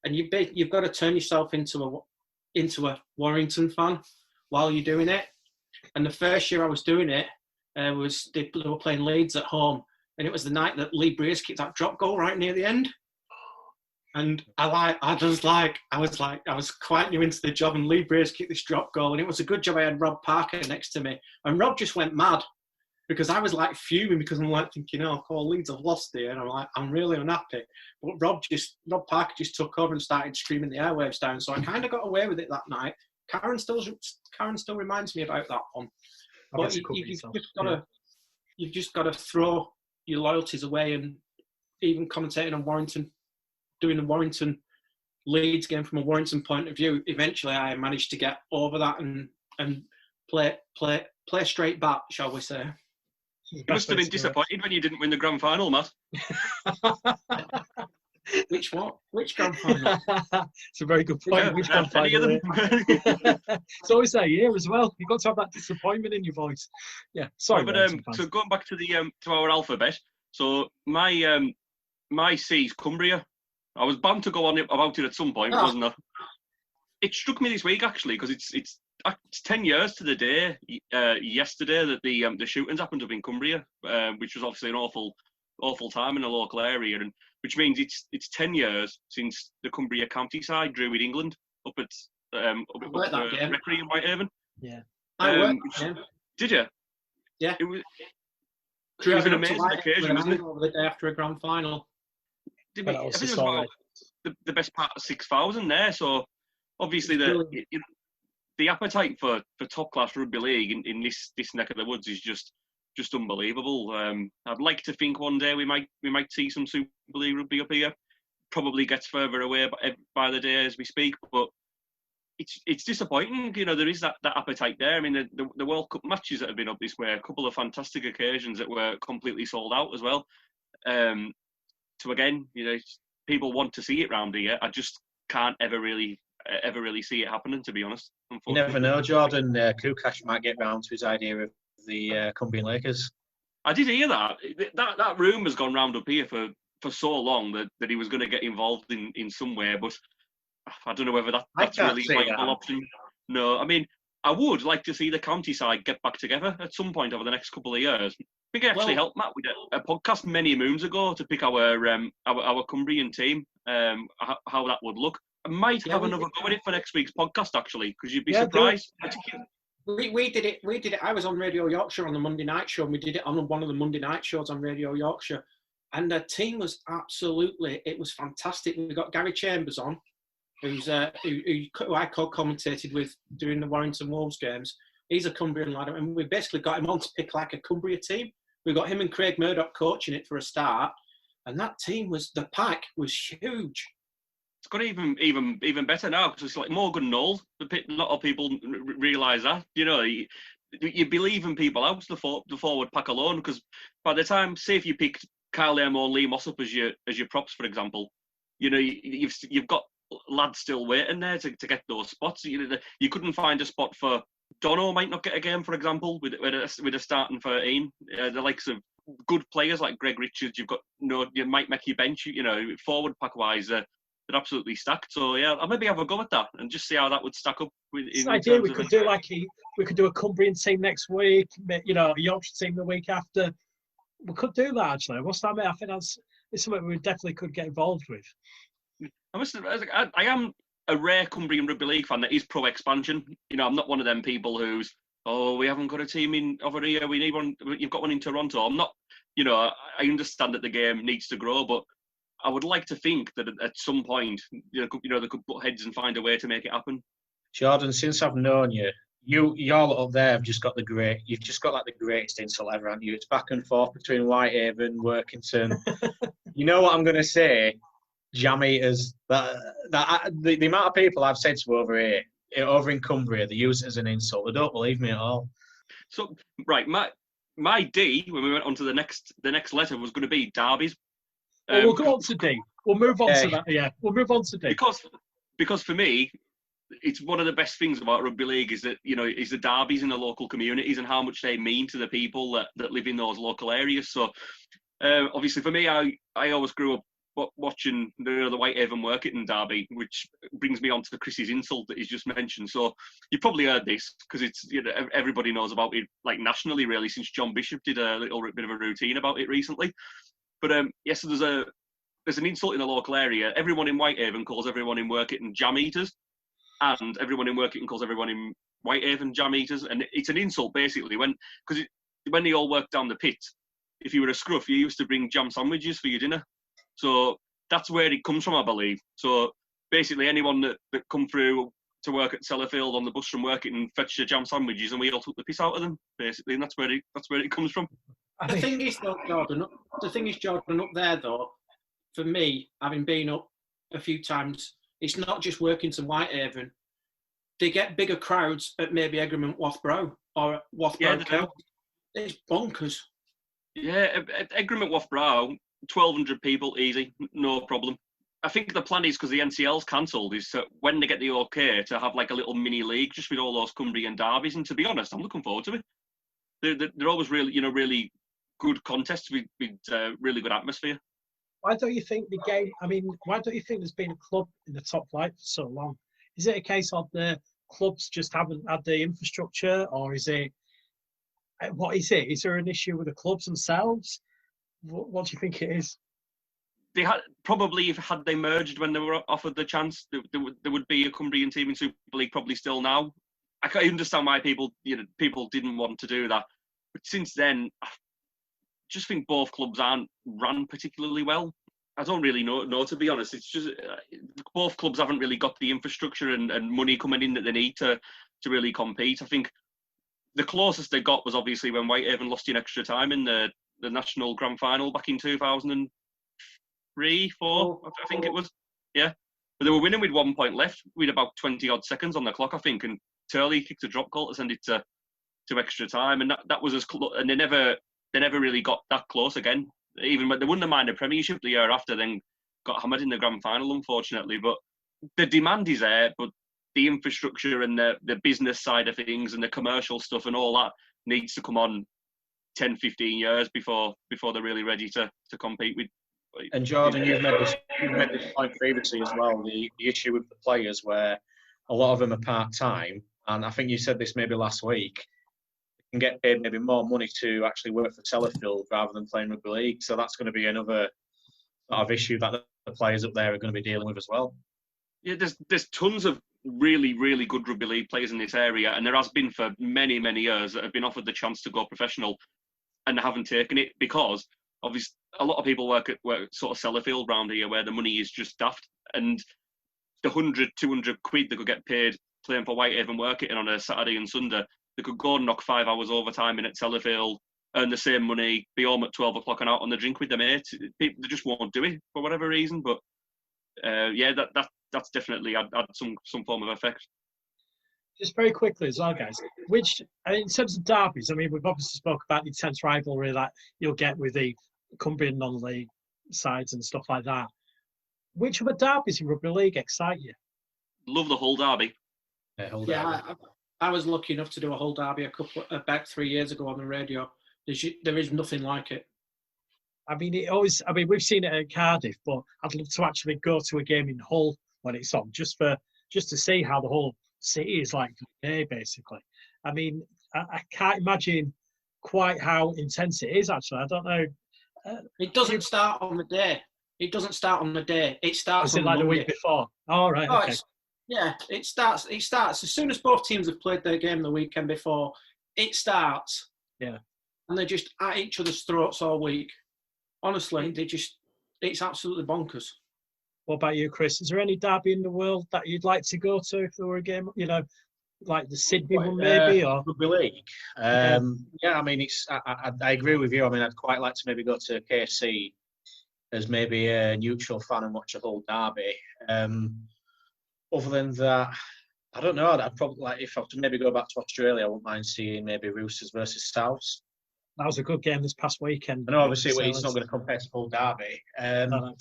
and you've got to turn yourself into a Warrington fan while you're doing it. And the first year I was doing it, they were playing Leeds at home, and it was the night that Lee Breers kicked that drop goal right near the end. And I was quite new into the job, and Lee Breers kicked this drop goal, and it was a good job I had Rob Parker next to me. And Rob just went mad because I was like fuming because I'm like thinking, oh, poor Leeds have lost here, and I'm like, I'm really unhappy. But Rob Parker just took over and started screaming the airwaves down, so I kind of got away with it that night. Karen still reminds me about that one. But you've just got to throw your loyalties away, and even commentating on Warrington, doing the Warrington Leeds game from a Warrington point of view, eventually I managed to get over that and play straight back, shall we say. You must have been disappointed when you didn't win the grand final, Matt. Which grand final? It's a very good point. Yeah, Which grand final? It's always that year as well. You've got to have that disappointment in your voice. Yeah, sorry. But so going back to the to our alphabet. So my C is Cumbria. I was bound to go on about it at some point, wasn't I? It struck me this week actually because it's 10 years to the day yesterday that the shootings happened up in Cumbria, which was obviously an awful time in the local area, and which means it's 10 years since the Cumbria county side drew with England up at Recreation in Whitehaven. Yeah, did you? Yeah, it was an amazing occasion, wasn't it? Over the day after a grand final. Everything was about the best part of 6,000 there. So obviously the appetite for top class rugby league in this neck of the woods is just unbelievable. I'd like to think one day we might see some Super League rugby up here. Probably gets further away by the day as we speak, but it's disappointing. You know, there is that appetite there. I mean, the World Cup matches that have been up this way, a couple of fantastic occasions that were completely sold out as well. So again, you know, people want to see it round here. I just can't ever really see it happening, to be honest. You never know, Jordan. Kukash might get round to his idea of the Cumbrian Lakers. I did hear that. That rumour's gone round up here for so long that he was going to get involved in some way, but I don't know whether that's really a viable option. No, I mean, I would like to see the county side get back together at some point over the next couple of years. I think I actually helped Matt with a podcast many moons ago to pick our Cumbrian team, how that would look. I might have another go at it for next week's podcast, actually, because you'd be surprised. We did it. I was on Radio Yorkshire on the Monday night show, and we did it on one of the Monday night shows on Radio Yorkshire. And the team was it was fantastic. We got Gary Chambers on, who I co-commentated with during the Warrington Wolves games. He's a Cumbrian lad, and we basically got him on to pick like a Cumbria team. We got him and Craig Murdoch coaching it for a start, and that team the pack was huge. It's got even better now because it's like Morgan Knoll. A lot of people realise that. You know, you believe in people out the forward pack alone, because by the time, say if you picked Kyle Amo and Lee Mossop as your props, for example, you know you've got lads still waiting there to get those spots. You couldn't find a spot for Dono might not get a game, for example, with a starting 13. The likes of good players like Greg Richards, you might make your bench. You know, forward pack wise, they're absolutely stacked. So yeah, I'll maybe have a go at that and just see how that would stack up. It's an idea. We could do a Cumbrian team next week. You know, a Yorkshire team the week after. We could do that actually. What's that? I think it's something we definitely could get involved with. I am a rare Cumbrian rugby league fan that is pro expansion. You know, I'm not one of them people who's, we haven't got a team in over here. We need one. You've got one in Toronto. I'm not. You know, I understand that the game needs to grow, but I would like to think that at some point, they could butt heads and find a way to make it happen. Jordan, since I've known you, y'all up there have just got you've just got like the greatest insult ever, haven't you? It's back and forth between Whitehaven, Workington. You know what I'm going to say? Jam eaters. The amount of people I've said to over here, over in Cumbria, they use it as an insult. They don't believe me at all. So, right, my D, when we went on to the next letter, was going to be derbies. We'll go on to D. We'll move on to that. Yeah, we'll move on to D. Because for me, it's one of the best things about rugby league is that, you know, is the derbies in the local communities and how much they mean to the people that live in those local areas. So obviously for me, I always grew up watching the Whitehaven Workington derby, which brings me on to Chris's insult that he's just mentioned. So you probably heard this because it's everybody knows about it like nationally really since John Bishop did a little bit of a routine about it recently. But so there's an insult in the local area. Everyone in Whitehaven calls everyone in Workington jam eaters, and everyone in Workington calls everyone in Whitehaven jam eaters, and it's an insult basically when they all work down the pit. If you were a scruff, you used to bring jam sandwiches for your dinner. So that's where it comes from, I believe. So basically, anyone that come through to work at Sellafield on the bus from work and fetched the jam sandwiches, and we all took the piss out of them, basically, and that's where it comes from. The thing is, Jordan, up there though, for me, having been up a few times, it's not just Workington Whitehaven. They get bigger crowds at maybe Egremont Wathbrow or Wathbrow County. It's bonkers. Yeah, at Egremont Wathbrow, 1,200 people, easy, no problem. I think the plan is, because the NCL's cancelled, is to, when they get the OK, to have like a little mini league just with all those Cumbrian derbies. And to be honest, I'm looking forward to it. They're always really good contests with really good atmosphere. Why don't you think the game? I mean, why don't you think there's been a club in the top flight for so long? Is it a case of the clubs just haven't had the infrastructure, or is it? What is it? Is there an issue with the clubs themselves? What do you think it is? They had probably, if had they merged when they were offered the chance, there would be a Cumbrian team in Super League probably still now. I can't understand why people didn't want to do that. But since then, I just think both clubs aren't run particularly well. I don't really know to be honest. It's just both clubs haven't really got the infrastructure and money coming in that they need to really compete. I think the closest they got was obviously when Whitehaven lost in extra time in the national grand final back in 2003-4, I think it was. Yeah. But they were winning with 1 point left with about 20 odd seconds on the clock, I think, and Turley kicked a drop goal to send it to extra time, and that was as close, and they never really got that close again. Even when they won the minor premiership the year after, then got hammered in the grand final, unfortunately. But the demand is there, but the infrastructure and the business side of things and the commercial stuff and all that needs to come on 10, 15 years before they're really ready to compete with. And Jordan, you've made this point previously as well, the issue with the players where a lot of them are part-time, and I think you said this maybe last week, they can get paid maybe more money to actually work for Sellafield rather than playing rugby league. So that's going to be another sort of issue that the players up there are going to be dealing with as well. Yeah, there's tons of really, really good rugby league players in this area, and there has been for many, many years that have been offered the chance to go professional and haven't taken it because obviously a lot of people work sort of Sellafield round here where the money is just daft, and the 100, 200 quid they could get paid playing for Whitehaven Workington on a Saturday and Sunday, they could go and knock 5 hours overtime in at Sellafield, earn the same money, be home at 12 o'clock and out on the drink with their mates. People, they just won't do it for whatever reason, but that's definitely had some form of effect. Just very quickly as well, guys. In terms of derbies, I mean, we've obviously spoke about the intense rivalry that you'll get with the Cumbrian non-league sides and stuff like that. Which other derbies in rugby league excite you? Love the Hull derby. Yeah, I was lucky enough to do a Hull derby about 3 years ago on the radio. There is nothing like it. I mean, we've seen it at Cardiff, but I'd love to actually go to a game in Hull when it's on, just to see how the whole city is like today, basically. I mean, I can't imagine quite how intense it is, actually. I don't know. It doesn't start on the day. It doesn't start on the day. It starts on like Monday. the week before. Oh, right. Okay. It starts as soon as both teams have played their game the weekend before. It starts. Yeah. And they're just at each other's throats all week. Honestly, it's absolutely bonkers. What about you, Chris? Is there any derby in the world that you'd like to go to if there were a game, like the Sydney one maybe? Or Rugby league? I mean, I agree with you. I mean, I'd quite like to maybe go to KFC as maybe a neutral fan and watch a whole derby. Other than that, I don't know. I'd probably, like, if I were to maybe go back to Australia, I wouldn't mind seeing maybe Roosters versus Souths. That was a good game this past weekend. I know, obviously, it's not going to compare to full derby. No.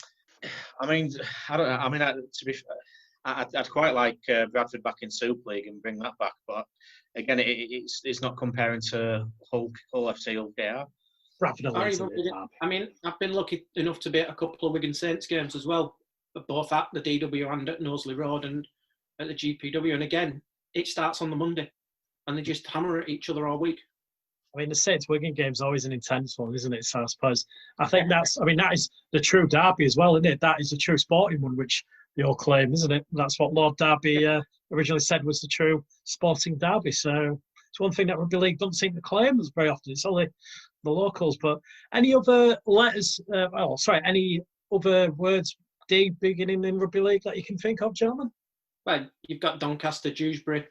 I mean, I don't know. I mean, to be fair, I'd quite like Bradford back in Super League and bring that back. But again, it's not comparing to Hull FC, Hull KR. Rather than Leeds and Derby. I mean, I've been lucky enough to be at a couple of Wigan Saints games as well, both at the DW and at Knowsley Road and at the GPW. And again, it starts on the Monday, and they just hammer at each other all week. I mean, the Saints Wigan game's always an intense one, isn't it? So I suppose that is the true derby as well, isn't it? That is the true sporting one, which they all claim, isn't it? That's what Lord Derby originally said was the true sporting derby. So it's one thing that Rugby League doesn't seem to claim as very often. It's only the locals. But any other letters? Any other words D beginning in Rugby League that you can think of, gentlemen? Well, you've got Doncaster, Dewsbury.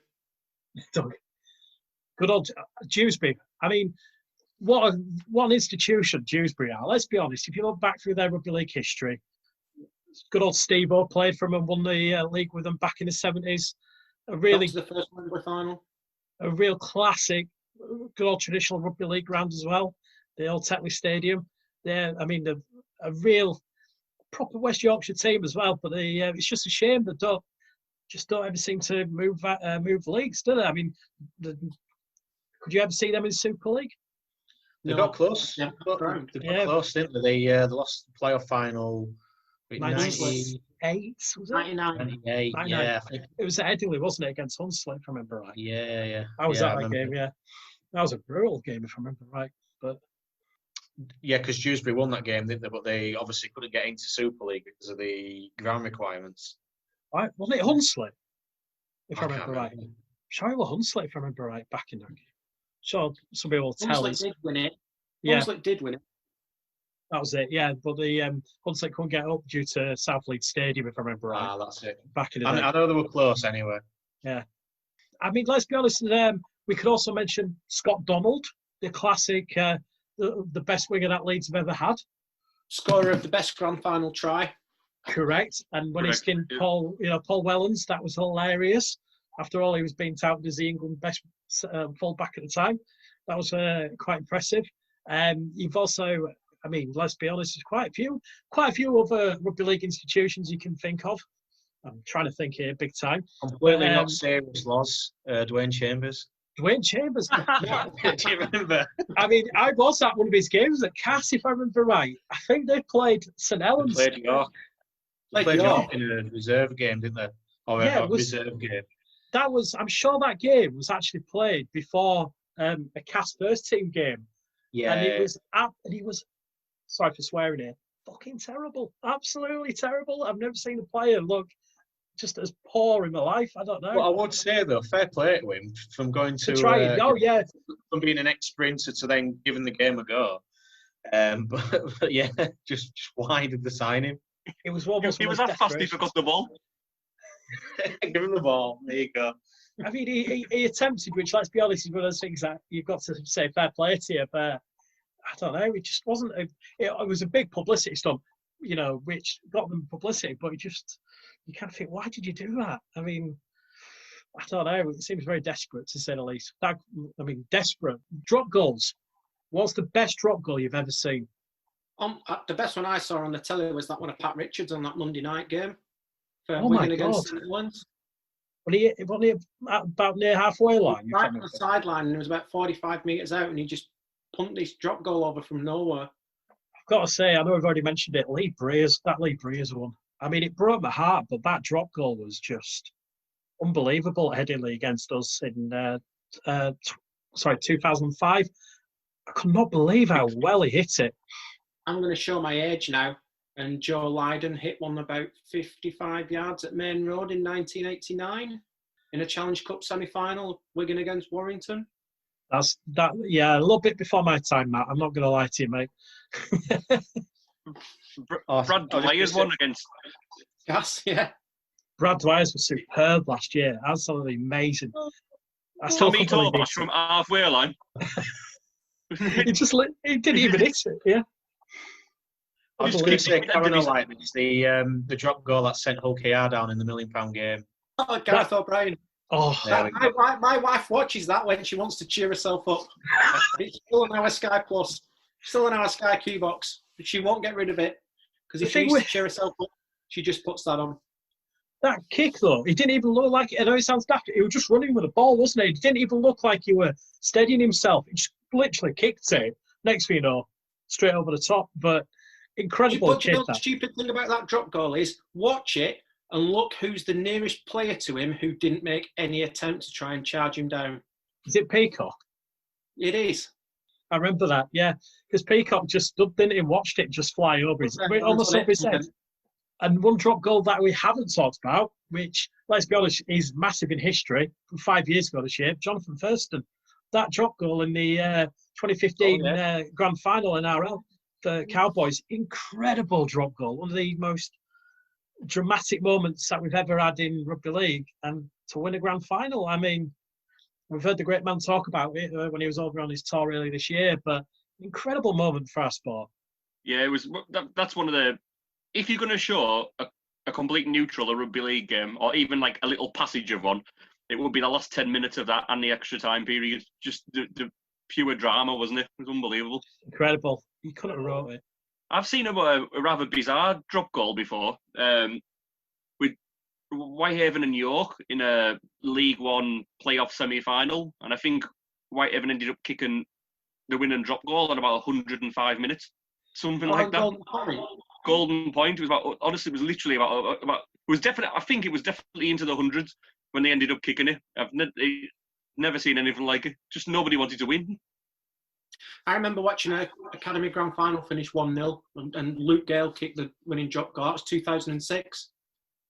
Good old Dewsbury. I mean, what an institution Dewsbury are. Let's be honest. If you look back through their Rugby League history, good old Steve-O played for them and won the league with them back in the 70s. That was the first Wembley final. A real classic, good old traditional Rugby League ground as well. The old Tetley Stadium. A real proper West Yorkshire team as well. But it's just a shame that don't ever seem to move leagues, do they? I mean, could you ever see them in Super League? They got close. Yeah, they got close, didn't they? They lost the playoff final. 98, was it? 99. Yeah. It was at Headingley, wasn't it, against Hunslet, if I remember right? Yeah. I was at that game, yeah. That was a brutal game, if I remember right. But yeah, because Dewsbury won that game, didn't they? But they obviously couldn't get into Super League because of the ground requirements. Right, wasn't it Hunslet, if I remember right? Sure, it was Hunslet, if I remember right, back in that game. Sure, somebody will tell us. Hunslet did win it. Yeah. Hunslet did win it. That was it, yeah. But the Hunslet couldn't get up due to South Leeds Stadium, if I remember right. That's it. Back in the day. I know they were close anyway. Yeah. I mean, let's be honest, we could also mention Scott Donald, the classic, the best winger that Leeds have ever had. Scorer of the best grand final try. Correct. And when he skinned Paul Wellens, that was hilarious. After all, he was being touted as the England best full-back at the time. That was quite impressive. You've also, I mean, let's be honest, there's quite a few other rugby league institutions you can think of. I'm trying to think here, big time. Completely not serious loss. Dwayne Chambers. Dwayne Chambers. Do you remember? I mean, I was at one of his games at Cass, if I remember right. I think they played St Helens. They played York. They played York in a reserve game, didn't they? Or a reserve game. That was, I'm sure that game was actually played before a Cass first team game. Yeah. And he was, sorry for swearing here, fucking terrible. Absolutely terrible. I've never seen a player look just as poor in my life. I don't know. Well, I would say, though, fair play to him from going to try it. Oh, yeah. From being an ex-sprinter to then giving the game a go. But yeah, just why did they sign him? It was almost. He was that fast he forgot the ball. Give him the ball. There you go. I mean, he attempted, which, let's be honest, is one of those things that you've got to say fair play to you. But I don't know. It just wasn't. It was a big publicity stunt, which got them publicity. But you kind of think, why did you do that? I mean, I don't know. It seems very desperate, to say the least. Desperate. Drop goals. What's the best drop goal you've ever seen? The best one I saw on the telly was that one of Pat Richards on that Monday night game for God. Wigan against St Helens. Wasn't he about near halfway line? Right on the sideline, and it was about 45 metres out, and he just pumped this drop goal over from nowhere. I've got to say, I know I've already mentioned it, Lee Breers one. I mean, it broke my heart, but that drop goal was just unbelievable at Headingley against us in 2005. I could not believe how well he hit it. I'm going to show my age now. And Joe Lydon hit one about 55 yards at Main Road in 1989 in a Challenge Cup semi-final, Wigan against Warrington. A little bit before my time, Matt. I'm not going to lie to you, mate. Brad Dwyer's won against. Yes, yeah. Brad Dwyer's was superb last year. Absolutely amazing. Tommy Torbosh from halfway line. He didn't even hit it, yeah. I was just going to say, Karen like this, the drop goal that sent Hull KR down in the £1 million game. Oh, Gareth O'Brien. Oh, my wife watches that when she wants to cheer herself up. It's still on our Sky Plus, still on our Sky Q box. But she won't get rid of it because if she needs to cheer herself up, she just puts that on. That kick, though, he didn't even look like it. I know it sounds daft. He was just running with the ball, wasn't he? He didn't even look like he were steadying himself. He just literally kicked it. Next thing you know, straight over the top. But incredible But you know, kid. the stupid thing about that drop goal is watch it and look who's the nearest player to him who didn't make any attempt to try and charge him down. Is it Peacock? It is. I remember that, yeah. Because Peacock just stood in and watched it just fly over almost over his head. And one drop goal that we haven't talked about, which, let's be honest, is massive in history, from 5 years ago this year, Jonathan Thurston. That drop goal in the 2015 Grand Final in RL for Cowboys, incredible drop goal. One of the most dramatic moments that we've ever had in rugby league. And to win a Grand Final, I mean, we've heard the great man talk about it when he was over on his tour earlier this year, but incredible moment for our sport. Yeah, it was. That's one of the. If you're going to show a complete neutral, a rugby league game, or even like a little passage of one, it would be the last 10 minutes of that and the extra time period. Just the pure drama, wasn't it? It was unbelievable. Incredible. You couldn't have wrote it. I've seen a rather bizarre drop goal before with Whitehaven and York in a League One playoff semi-final, and I think Whitehaven ended up kicking the winning drop goal at about 105 minutes, something like that. Golden point. It was about. Honestly, it was literally about. It was definitely. I think it was definitely into the hundreds when they ended up kicking it. I've never seen anything like it. Just nobody wanted to win. I remember watching an Academy Grand Final finish 1-0 and Luke Gale kicked the winning drop goal. That was 2006.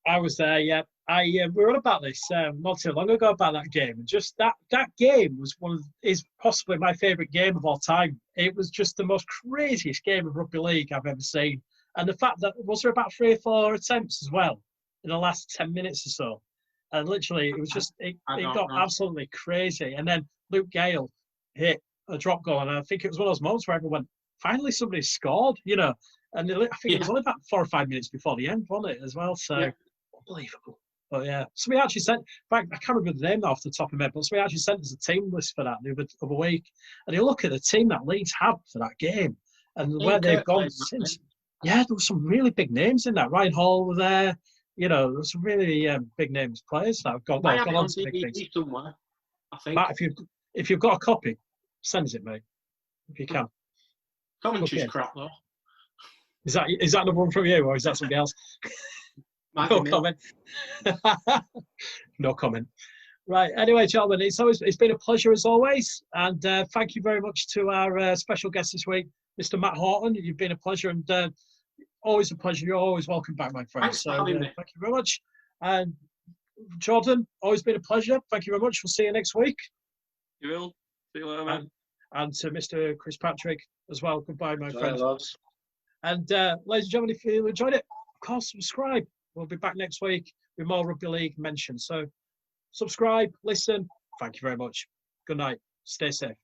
I was there, yeah. We were on about this not too long ago about that game. And just that game was is possibly my favourite game of all time. It was just the most craziest game of rugby league I've ever seen. And the fact that was there about 3 or 4 attempts as well in the last 10 minutes or so. And literally, it was just, it got absolutely crazy. And then Luke Gale hit a drop goal. And I think it was one of those moments where everyone, finally somebody scored, you know. And I think it was only about 4 or 5 minutes before the end, wasn't it, as well? So, unbelievable. But yeah, somebody actually sent, in fact, I can't remember the name off the top of my head, but somebody actually sent us a team list for that the other week. And you look at the team that Leeds had for that game and where they've gone since. Yeah, there were some really big names in that. Ryan Hall was there. You know, there's some really big names players that have gone on to big things. Somewhere, I think. Matt, if you've got a copy, send us it, mate, if you can. Commentary's crap though. Is that another one from you, or is that somebody else? No comment. No comment. Right. Anyway, gentlemen, it's been a pleasure as always, and thank you very much to our special guest this week, Mr. Matt Horton. You've been a pleasure, and always a pleasure. You're always welcome back, my friend. Thanks for having me. Thank you very much. And Jordan, always been a pleasure. Thank you very much. We'll see you next week. You will. See you later, man. And to Mr. Chris Patrick as well. Goodbye, my friend. Loves. And ladies and gentlemen, if you enjoyed it, of course, subscribe. We'll be back next week with more Rugby League mentions. So subscribe, listen. Thank you very much. Good night. Stay safe.